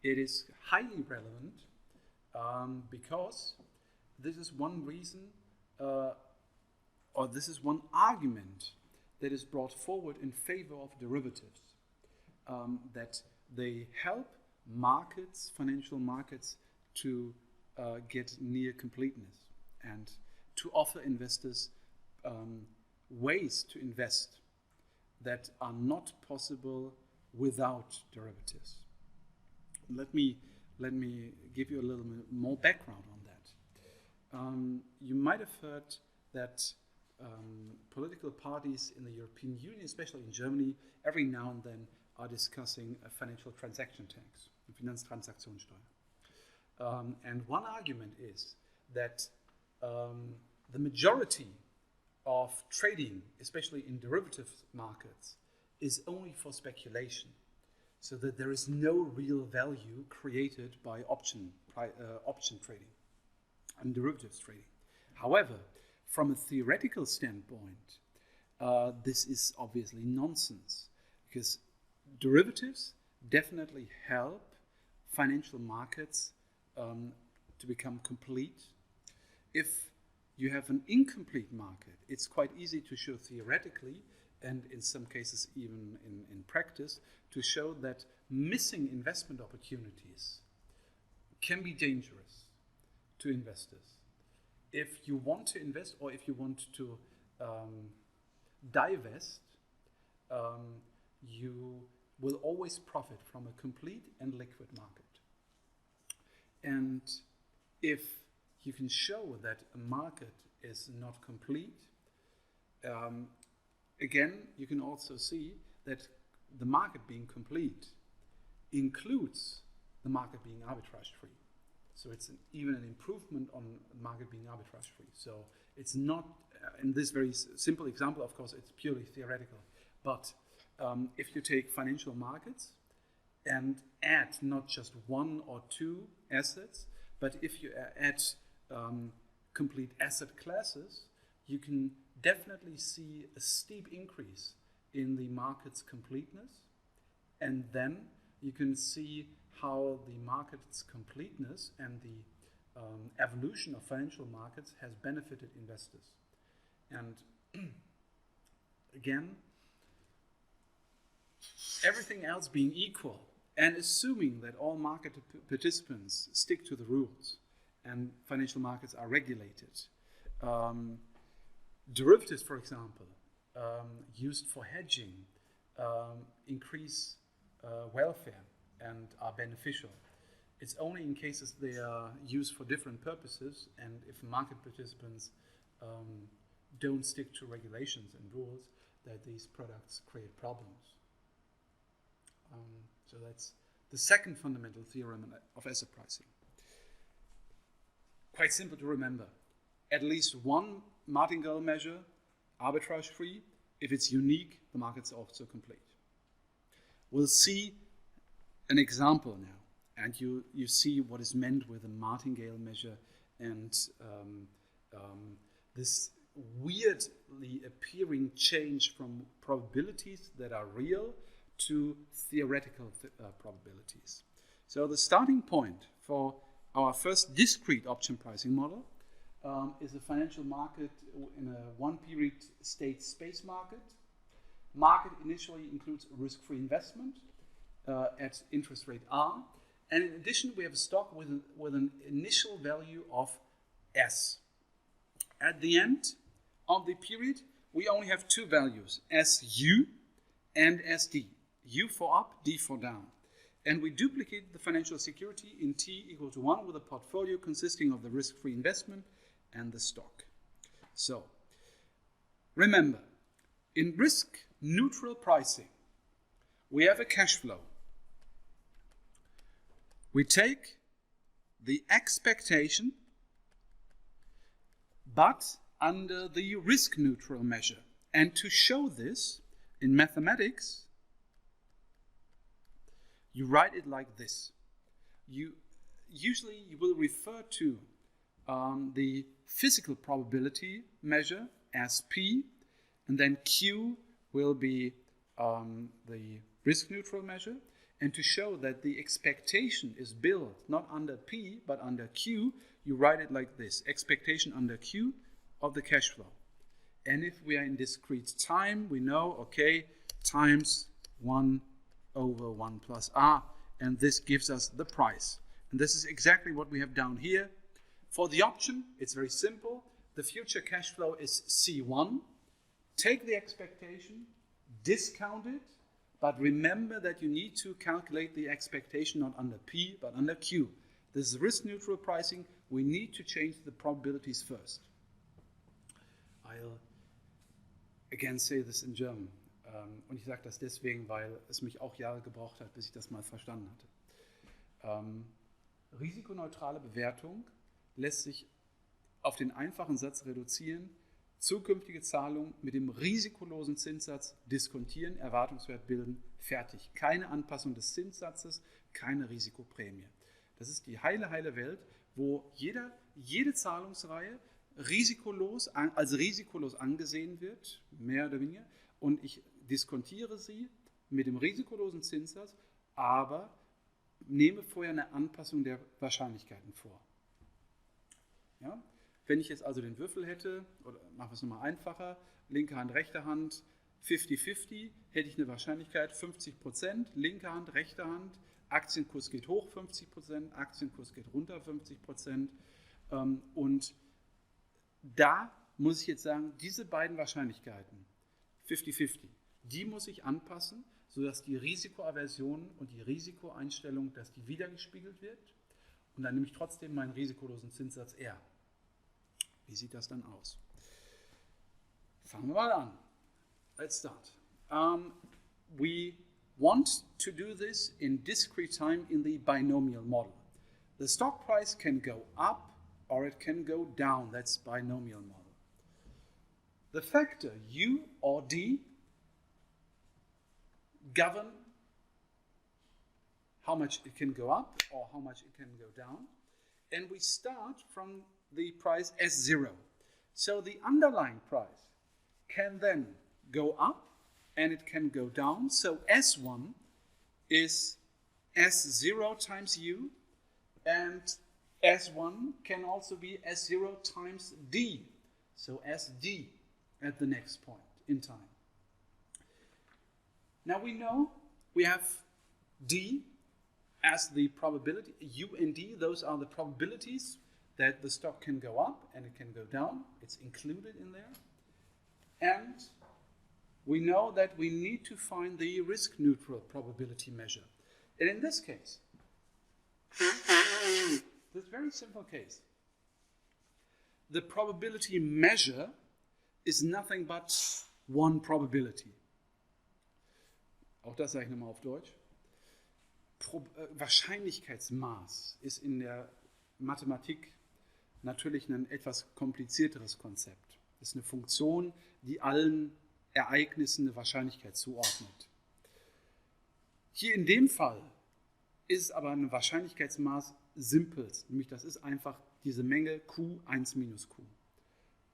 it is highly relevant because this is one reason, or this is one argument that is brought forward in favor of derivatives. That they help markets, financial markets, to get near completeness and to offer investors ways to invest that are not possible without derivatives. Let me give you a little bit more background on that. You might have heard that political parties in the European Union, especially in Germany, every now and then are discussing a financial transaction tax, a Finanztransaktionssteuer. And one argument is that the majority of trading, especially in derivative markets, is only for speculation, so that there is no real value created by option trading and derivatives trading. However, from a theoretical standpoint, this is obviously nonsense, because derivatives definitely help financial markets to become complete. If you have an incomplete market, it's quite easy to show theoretically, and in some cases even in practice, to show that missing investment opportunities can be dangerous to investors. If you want to invest or if you want to divest, you will always profit from a complete and liquid market. And if you can show that a market is not complete, again, you can also see that the market being complete includes the market being arbitrage-free. So it's even an improvement on the market being arbitrage-free. So it's not, in this very simple example, of course, it's purely theoretical. But if you take financial markets and add not just one or two assets, but if you add complete asset classes, you can definitely see a steep increase in the market's completeness, and then you can see how the market's completeness and the evolution of financial markets has benefited investors. And again, everything else being equal, and assuming that all market participants stick to the rules and financial markets are regulated, derivatives, for example, used for hedging, increase welfare and are beneficial. It's only in cases they are used for different purposes, and if market participants don't stick to regulations and rules, that these products create problems. So that's the second fundamental theorem of asset pricing. Quite simple to remember. At least one Martingale measure arbitrage free. If it's unique, the market's also complete. We'll see an example now, and you see what is meant with a Martingale measure and this weirdly appearing change from probabilities that are real to theoretical probabilities. So the starting point for our first discrete option pricing model is a financial market in a one-period state space market. Market initially includes risk-free investment at interest rate R. And in addition, we have a stock with an initial value of S. At the end of the period, we only have two values, SU and SD. U for up, D for down. And we duplicate the financial security in T equal to 1 with a portfolio consisting of the risk-free investment and the stock. So, remember, in risk-neutral pricing, we have a cash flow. We take the expectation, but under the risk-neutral measure. And to show this, in mathematics, you write it like this. Usually you will refer to the physical probability measure as P, and then Q will be the risk-neutral measure. And to show that the expectation is built not under P but under Q, you write it like this: expectation under Q of the cash flow. And if we are in discrete time, we know, okay, times 1 over 1 plus R, and this gives us the price. And this is exactly what we have down here. For the option, it's very simple. The future cash flow is C1. Take the expectation, discount it, but remember that you need to calculate the expectation not under P, but under Q. This is risk-neutral pricing. We need to change the probabilities first. I'll again say this in German. Und ich sage das deswegen, weil es mich auch Jahre gebraucht hat, bis ich das mal verstanden hatte. Risikoneutrale Bewertung lässt sich auf den einfachen Satz reduzieren: zukünftige Zahlungen mit dem risikolosen Zinssatz diskontieren, Erwartungswert bilden, fertig. Keine Anpassung des Zinssatzes, keine Risikoprämie. Das ist die heile Welt, wo jede Zahlungsreihe als risikolos angesehen wird, mehr oder weniger, und ich diskontiere sie mit dem risikolosen Zinssatz, aber nehme vorher eine Anpassung der Wahrscheinlichkeiten vor. Ja? Wenn ich jetzt also den Würfel hätte, oder machen wir es nochmal einfacher, linke Hand, rechte Hand, 50-50, hätte ich eine Wahrscheinlichkeit 50%, linke Hand, rechte Hand, Aktienkurs geht hoch 50%, Aktienkurs geht runter 50%. Und da muss ich jetzt sagen, diese beiden Wahrscheinlichkeiten, 50-50, die muss ich anpassen, sodass die Risikoaversion und die Risikoeinstellung, dass die wiedergespiegelt wird. Und dann nehme ich trotzdem meinen risikolosen Zinssatz R. Wie sieht das dann aus? Fangen wir mal an. Let's start. We want to do this in discrete time in the binomial model. The stock price can go up or it can go down. That's binomial model. The factor U or D govern how much it can go up or how much it can go down. And we start from the price S0. So the underlying price can then go up and it can go down. So S1 is S0 times U, and S1 can also be S0 times D. So SD at the next point in time. Now we know we have D as the probability. U and D, those are the probabilities that the stock can go up and it can go down. It's included in there. And we know that we need to find the risk-neutral probability measure. And in this case, this very simple case, the probability measure is nothing but one probability. Auch das sage ich nochmal auf Deutsch. Wahrscheinlichkeitsmaß ist in der Mathematik natürlich ein etwas komplizierteres Konzept. Das ist eine Funktion, die allen Ereignissen eine Wahrscheinlichkeit zuordnet. Hier in dem Fall ist aber ein Wahrscheinlichkeitsmaß simpelst, nämlich das ist einfach diese Menge Q1 minus Q.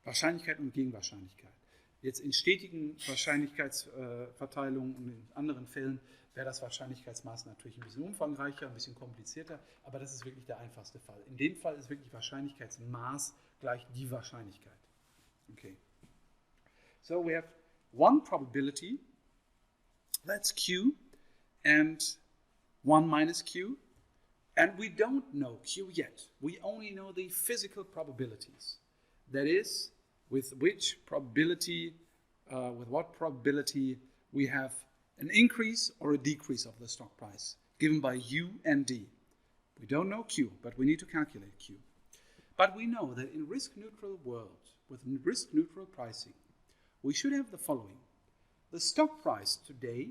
Wahrscheinlichkeit und Gegenwahrscheinlichkeit. Jetzt in stetigen Wahrscheinlichkeitsverteilungen und in anderen Fällen wäre das Wahrscheinlichkeitsmaß natürlich ein bisschen umfangreicher, ein bisschen komplizierter, aber das ist wirklich der einfachste Fall. In dem Fall ist wirklich Wahrscheinlichkeitsmaß gleich die Wahrscheinlichkeit. Okay. So we have one probability, that's Q, and 1 minus Q, and we don't know Q yet. We only know the physical probabilities. That is, with what probability we have an increase or a decrease of the stock price, given by U and D. We don't know Q, but we need to calculate Q. But we know that in risk-neutral world, with risk-neutral pricing, we should have the following. The stock price today,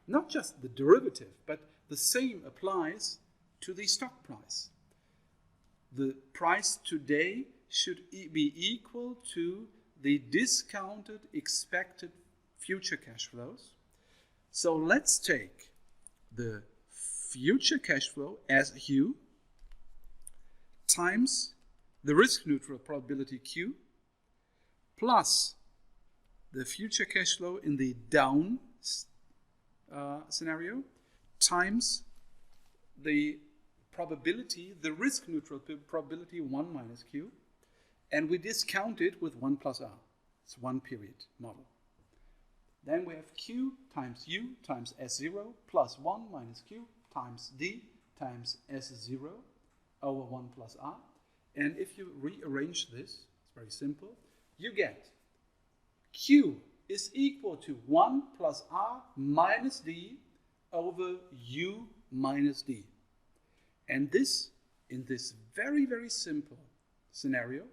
not just the derivative, but the same applies to the stock price. The price today should be equal to the discounted expected future cash flows. So let's take the future cash flow as U times the risk-neutral probability Q plus the future cash flow in the down scenario times the probability, the risk-neutral probability 1 minus Q, and we discount it with 1 plus R. It's one period model. Then we have Q times U times S0 plus 1 minus Q times D times S0 over 1 plus R. And if you rearrange this, it's very simple, you get Q is equal to 1 plus R minus D over U minus D. And this, in this very, very simple scenario,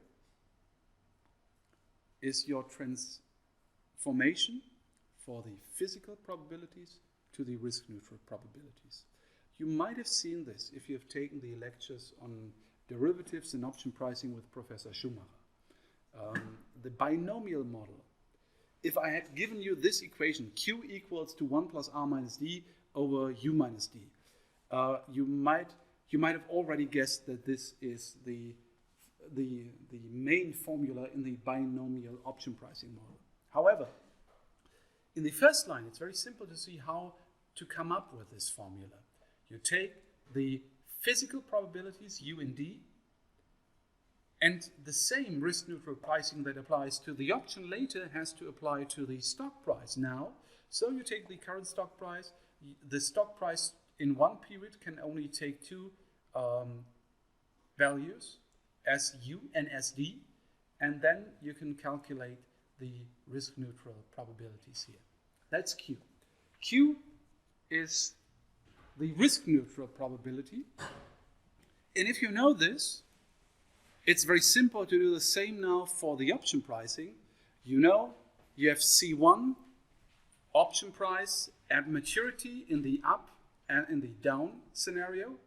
is your transformation for the physical probabilities to the risk-neutral probabilities. You might have seen this if you have taken the lectures on derivatives and option pricing with Professor Schumacher. The binomial model. If I had given you this equation, Q equals to 1 plus R minus D over U minus D, you might have already guessed that this is the main formula in the binomial option pricing model. However, in the first line, it's very simple to see how to come up with this formula. You take the physical probabilities, U and D, and the same risk-neutral pricing that applies to the option later has to apply to the stock price now. So you take the current stock price. The stock price in one period can only take two values, SU and SD, and then you can calculate the risk-neutral probabilities here. That's Q. Q is the risk-neutral probability. And if you know this, it's very simple to do the same now for the option pricing. You know you have C1 option price at maturity in the up and in the down scenario.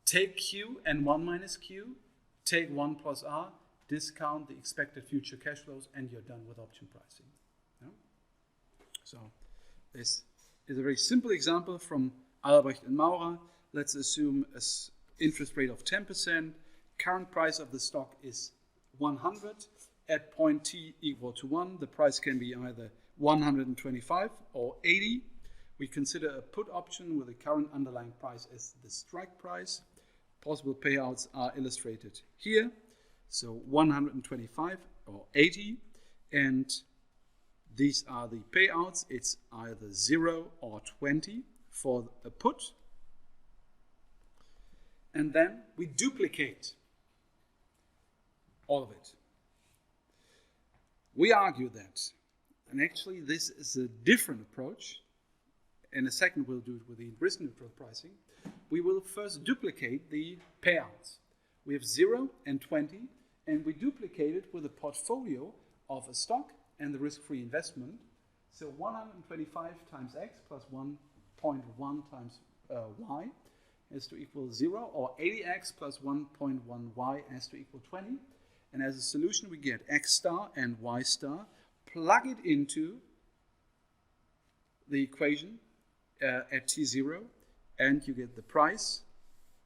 Take Q and 1 minus Q, take 1 plus R, discount the expected future cash flows, and you're done with option pricing. Yeah? So this is a very simple example from Albrecht and Maurer. Let's assume an interest rate of 10%. Current price of the stock is 100. At point T equal to 1, the price can be either 125 or 80. We consider a put option with the current underlying price as the strike price. Possible payouts are illustrated here. So 125 or 80. And these are the payouts. It's either 0 or 20 for a put. And then we duplicate all of it. We argue that, and actually this is a different approach. In a second we'll do it with the risk-neutral pricing. We will first duplicate the payouts. We have 0 and 20, and we duplicate it with a portfolio of a stock and the risk-free investment. So 125 times X plus 1.1 times Y has to equal 0, or 80X plus 1.1Y has to equal 20. and as a solution we get x star and y star, plug it into the equation at t0, and you get the price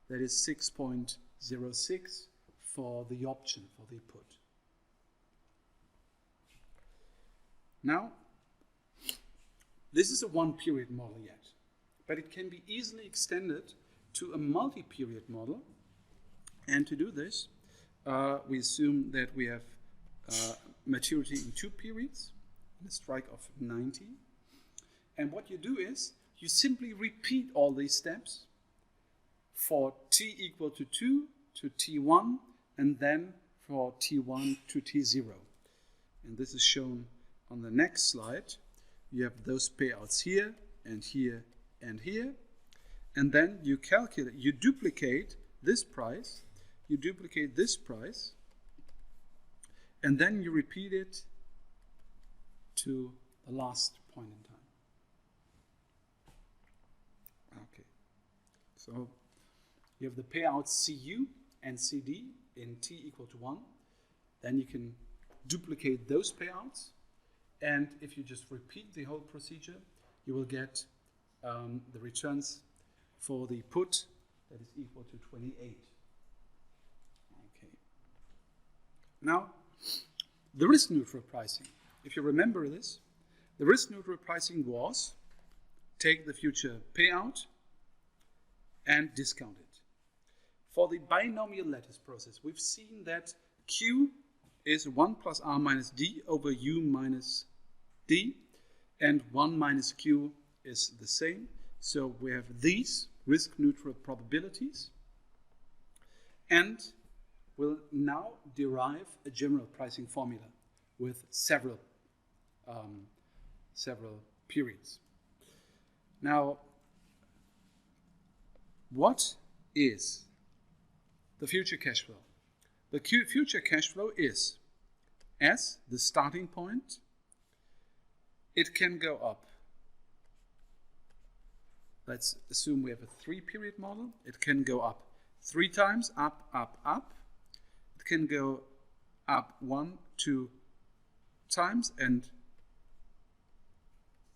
that is 6.06 for the option, for the put. Now, this is a one-period model yet, but it can be easily extended to a multi-period model. And to do this, we assume that we have maturity in 2 periods, a strike of 90. And what you do is, you simply repeat all these steps for t equal to 2 to t1, and then for t1 to t0. And this is shown on the next slide. You have those payouts here, and here, and here. And then you calculate, you duplicate this price, and then you repeat it to the last point in time. Okay, so you have the payouts CU and CD in t equal to 1. Then you can duplicate those payouts, and if you just repeat the whole procedure, you will get the returns for the put that is equal to 28. Okay. Now, the risk-neutral pricing. If you remember this, the risk-neutral pricing was take the future payout and discount it. For the binomial lattice process, we've seen that Q is 1 plus R minus D over U minus D, and 1 minus Q is the same. So we have these risk-neutral probabilities, and we'll now derive a general pricing formula with several periods. Now, what is the future cash flow? The future cash flow is, as the starting point, it can go up. Let's assume we have a 3-period model. It can go up 3 times, up, up, up. It can go up 1, 2 times and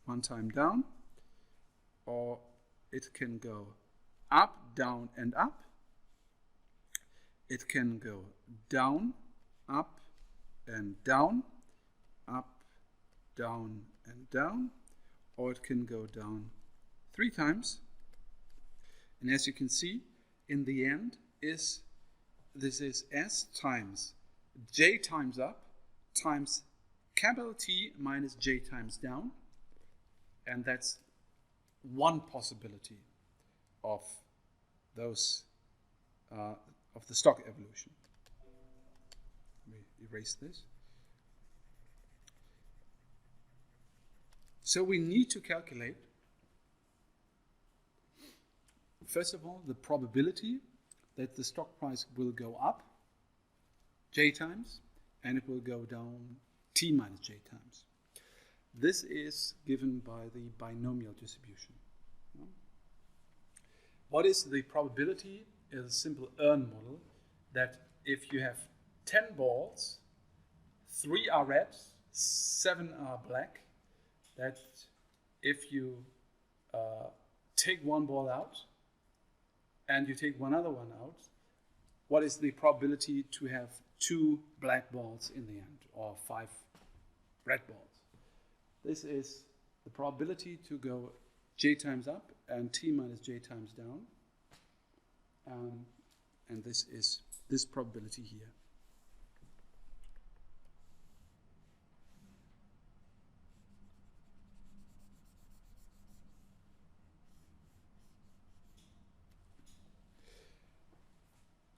1 time down. Or it can go up, down, and up. It can go down, up, and down, up, down, and down. Or it can go down 3 times, and as you can see, in the end this is S times J times up times capital T minus J times down, and that's one possibility of those of the stock evolution. Let me erase this. So we need to calculate, first of all, the probability that the stock price will go up J times, and it will go down T minus J times. This is given by the binomial distribution. What is the probability? Is a simple earn model that if you have 10 balls, 3 are red, 7 are black, that if you take one ball out and you take one other one out, what is the probability to have 2 black balls in the end, or 5 red balls? This is the probability to go J times up and T minus J times down, and this is this probability here.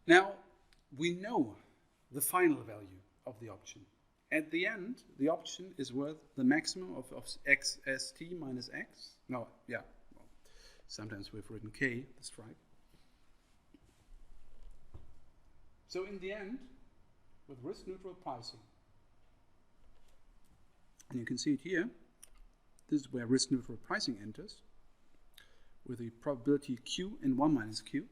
Now, we know the final value of the option. At the end, the option is worth the maximum of x st minus x. No, yeah, well, sometimes we've written k, the strike. So in the end, with risk-neutral pricing, and you can see it here, this is where risk-neutral pricing enters, with the probability q and 1 minus q.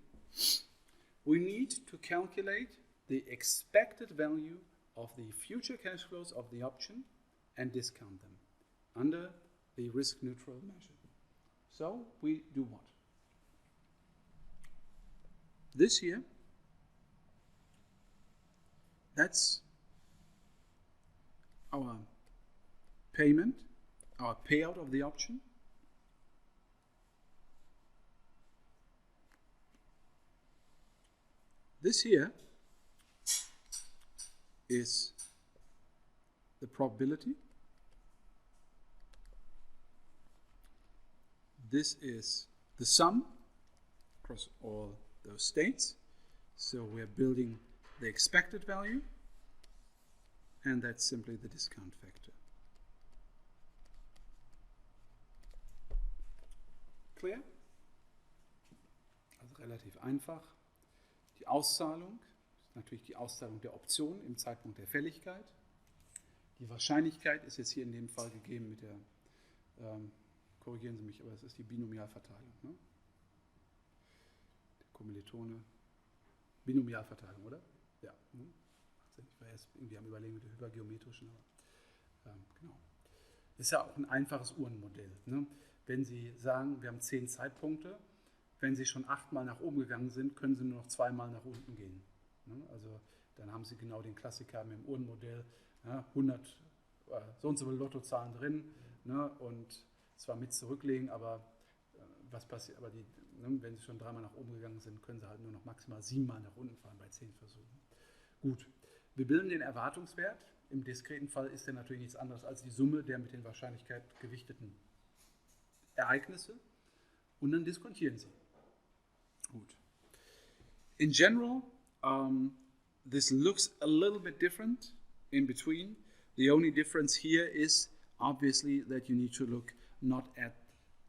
We need to calculate the expected value of the future cash flows of the option and discount them under the risk-neutral measure. So we do what? This here, that's our payment, our payout of the option. This here is the probability. This is the sum across all those states. So we're building the expected value, and that's simply the discount factor. Clear? Also relativ einfach. Die Auszahlung ist natürlich die Auszahlung der Option im Zeitpunkt der Fälligkeit. Die Wahrscheinlichkeit ist jetzt hier in dem Fall gegeben mit der, korrigieren Sie mich, aber es ist die Binomialverteilung. Ne? Der Kommilitone. Binomialverteilung, oder? Ja. Ich war erst irgendwie am Überlegen mit der hypergeometrischen, aber genau. Ist ja auch ein einfaches Uhrenmodell. Ne? Wenn Sie sagen, wir haben 10 Zeitpunkte, wenn Sie schon 8-mal nach oben gegangen sind, können Sie nur noch 2-mal nach unten gehen. Ne? Also dann haben Sie genau den Klassiker mit dem Uhrenmodell, ja, 100 so und so viele Lottozahlen drin, ne? Und zwar mit zurücklegen, aber was passiert? Aber wenn Sie schon 3-mal nach oben gegangen sind, können Sie halt nur noch maximal 7-mal nach unten fahren bei 10 Versuchen. Gut, wir bilden den Erwartungswert. Im diskreten Fall ist der natürlich nichts anderes als die Summe der mit den Wahrscheinlichkeit gewichteten Ereignisse. Und dann diskontieren Sie. Gut. In general, this looks a little bit different in between. The only difference here is obviously that you need to look not at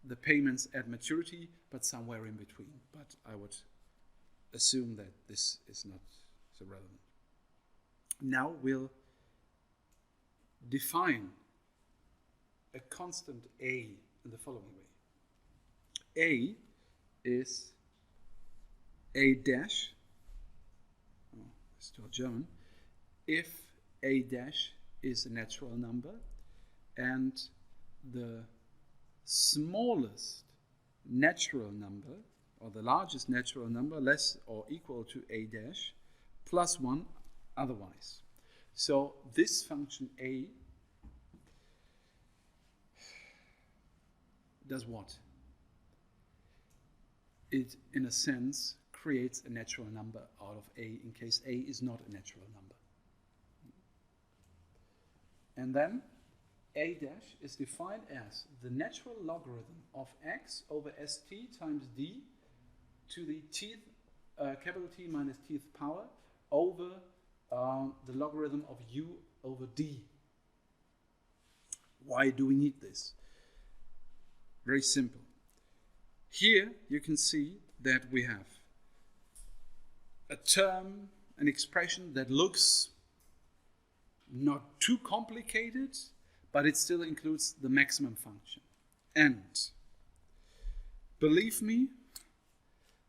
the payments at maturity, but somewhere in between. But I would assume that this is not so relevant. Now we'll define a constant A in the following way. A is A dash, oh, still German, if A dash is a natural number and the smallest natural number or the largest natural number less or equal to A dash plus 1 otherwise. So this function A does what? It, in a sense, creates a natural number out of A in case A is not a natural number. And then A dash is defined as the natural logarithm of x over st times d to the capital T minus tth power over the logarithm of u over d. Why do we need this? Very simple. Here you can see that we have a term, an expression that looks not too complicated, but it still includes the maximum function. And believe me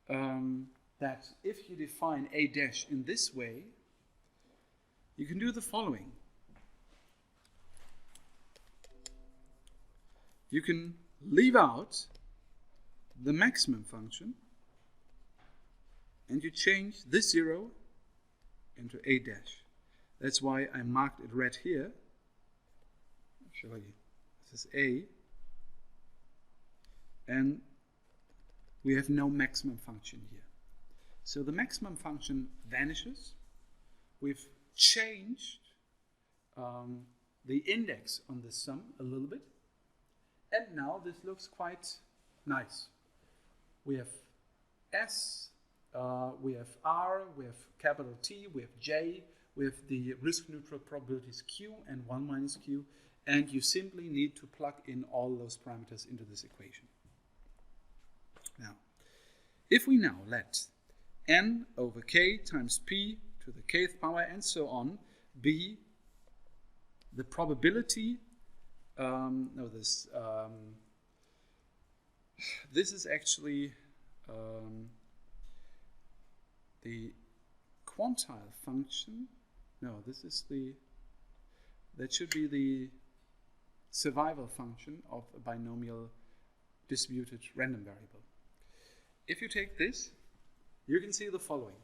that if you define A dash in this way, you can do the following. You can leave out the maximum function and you change this 0 into A dash. That's why I marked it red here. I'll show you. This is A. And we have no maximum function here. So the maximum function vanishes. We've changed the index on this sum a little bit. And now this looks quite nice. We have S, we have R, we have capital T, we have J, we have the risk-neutral probabilities Q and 1 minus Q, and you simply need to plug in all those parameters into this equation. Now, if we now let n over k times p to the kth power and so on be the probability, this is actually the quantile function. No, that should be the survival function of a binomial distributed random variable. If you take this, you can see the following.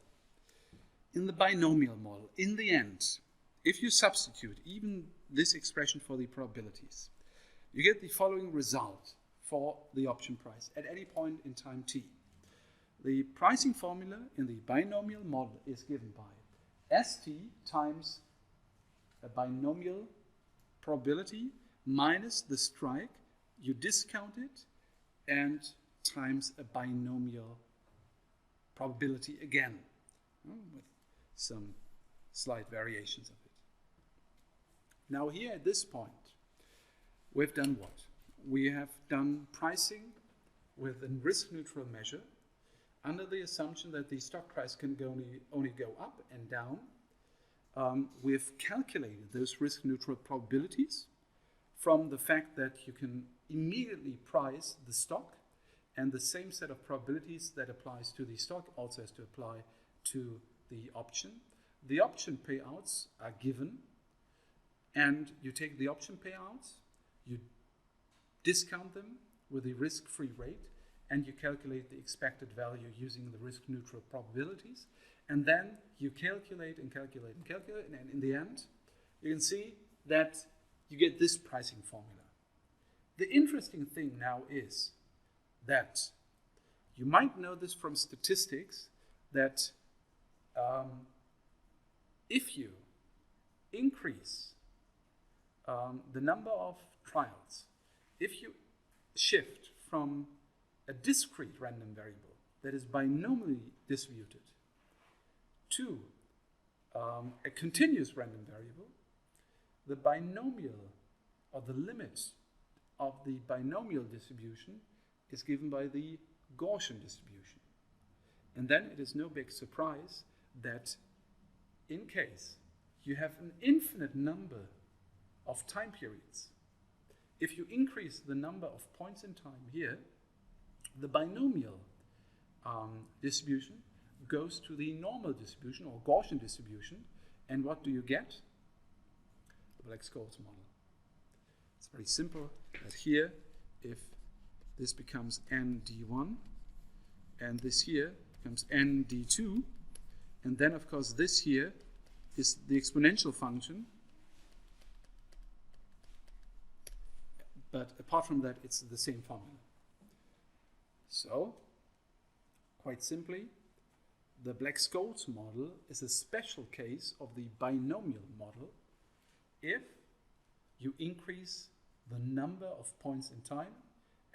In the binomial model, in the end, if you substitute even this expression for the probabilities, you get the following result for the option price at any point in time t. The pricing formula in the binomial model is given by st times a binomial probability minus the strike, you discount it, and times a binomial probability again, with some slight variations of it. Now here at this point, we've done what? We have done pricing with a risk-neutral measure under the assumption that the stock price can only go up and down. We've calculated those risk-neutral probabilities from the fact that you can immediately price the stock, and the same set of probabilities that applies to the stock also has to apply to the option. The option payouts are given, and you take the option payouts, you discount them with the risk-free rate, and you calculate the expected value using the risk-neutral probabilities, and then you calculate and calculate and calculate, and in the end, you can see that you get this pricing formula. The interesting thing now is that you might know this from statistics, that if you increase the number of trials, if you shift from a discrete random variable that is binomially distributed to a continuous random variable, the binomial, or the limit of the binomial distribution, is given by the Gaussian distribution. And then it is no big surprise that in case you have an infinite number of time periods, if you increase the number of points in time here, the binomial distribution goes to the normal distribution or Gaussian distribution, and what do you get? The Black-Scholes model. It's very simple that here, if this becomes n d1, and this here becomes n d2, and then of course this here is the exponential function, but apart from that it's the same formula. So, quite simply, the Black-Scholes model is a special case of the binomial model if you increase the number of points in time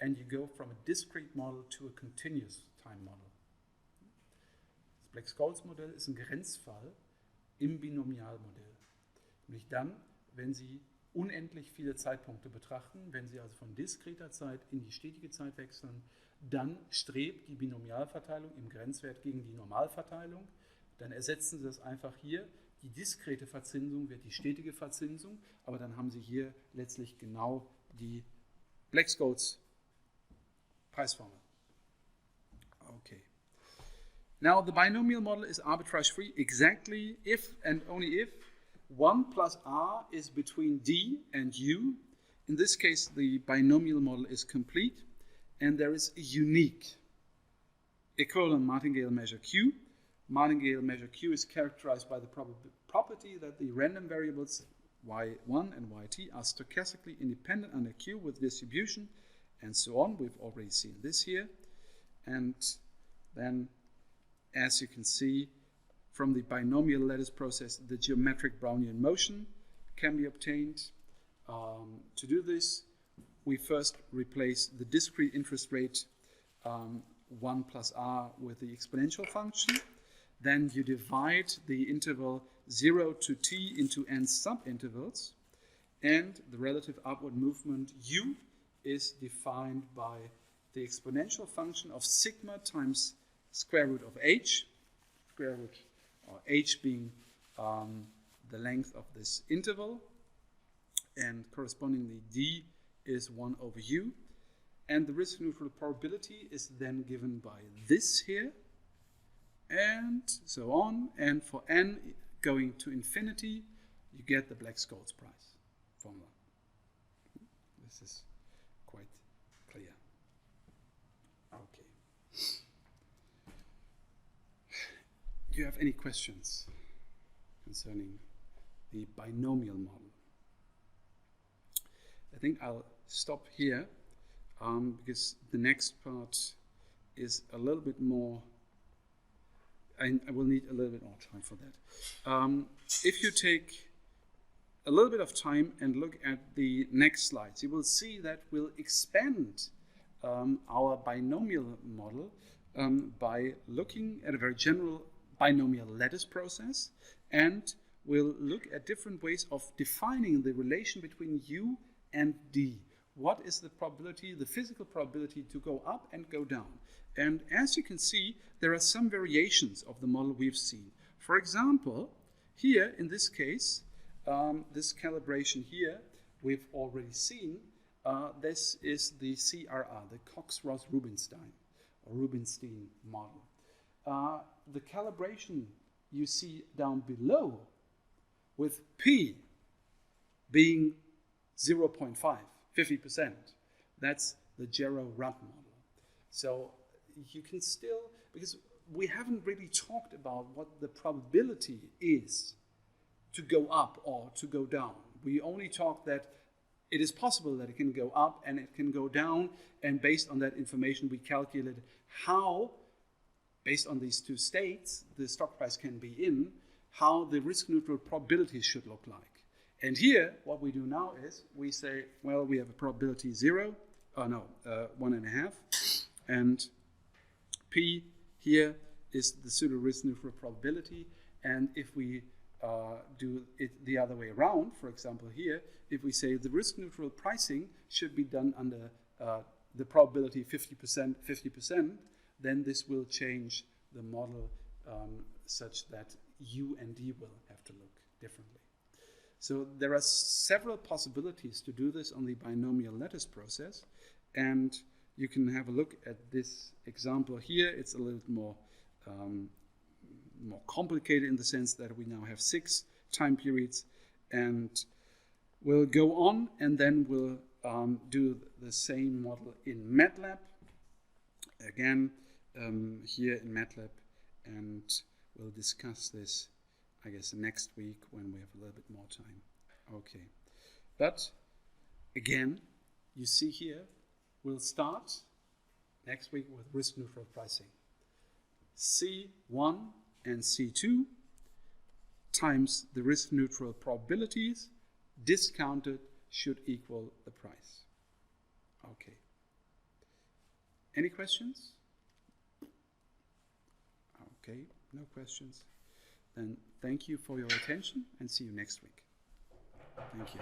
and you go from a discrete model to a continuous time model. Das Black-Scholes Modell ist ein Grenzfall im Binomialmodell. Nämlich dann, wenn Sie unendlich viele Zeitpunkte betrachten, wenn Sie also von diskreter Zeit in die stetige Zeit wechseln, dann strebt die Binomialverteilung im Grenzwert gegen die Normalverteilung. Dann ersetzen Sie das einfach hier. Die diskrete Verzinsung wird die stetige Verzinsung, aber dann haben Sie hier letztlich genau die Black-Scholes Preisformel. Okay. Now the binomial model is arbitrage free exactly if and only if 1 plus r is between d and u. In this case, the binomial model is complete, and there is a unique equivalent Martingale measure Q. Martingale measure Q is characterized by the property that the random variables y1 and yt are stochastically independent under Q with distribution, and so on. We've already seen this here. And then, as you can see, from the binomial lattice process, the geometric Brownian motion can be obtained. To do this, we first replace the discrete interest rate 1 plus r with the exponential function. Then you divide the interval 0 to t into n subintervals, and the relative upward movement u is defined by the exponential function of sigma times square root of h, square root or h being the length of this interval, and correspondingly d is 1 over u, and the risk-neutral probability is then given by this here, and so on, and for n going to infinity, you get the Black-Scholes price formula. This is quite clear. Okay. Do you have any questions concerning the binomial model? I think I'll stop here because the next part is a little bit more, I will need a little bit more time for that. If you take a little bit of time and look at the next slides, you will see that we'll expand our binomial model by looking at a very general binomial lattice process, and we'll look at different ways of defining the relation between U and D. What is the probability, the physical probability to go up and go down? And as you can see, there are some variations of the model we've seen. For example, here in this case, this calibration here, we've already seen. This is the CRR, the Cox-Ross-Rubinstein or Rubinstein model. The calibration you see down below with P being 0.5, 50%, that's the Gero-Rupp model. So you can still, because we haven't really talked about what the probability is to go up or to go down. We only talk that it is possible that it can go up and it can go down, and based on that information we calculated how, based on these two states, the stock price can be in, how the risk-neutral probabilities should look like. And here, what we do now is we say, well, we have a probability 1.5, and P here is the pseudo-risk-neutral probability. And if we do it the other way around, for example here, if we say the risk-neutral pricing should be done under the probability 50%, then this will change the model such that U and D will have to look differently. So there are several possibilities to do this on the binomial lattice process, and you can have a look at this example here. It's a little more more complicated in the sense that we now have 6 time periods, and we'll go on and then we'll do the same model in MATLAB again here in MATLAB, and we'll discuss this, I guess, next week when we have a little bit more time. Okay, but again, you see here, we'll start next week with risk-neutral pricing. C1 and C2 times the risk-neutral probabilities discounted should equal the price. Okay. Any questions? Okay, no questions. Then thank you for your attention and see you next week. Thank you.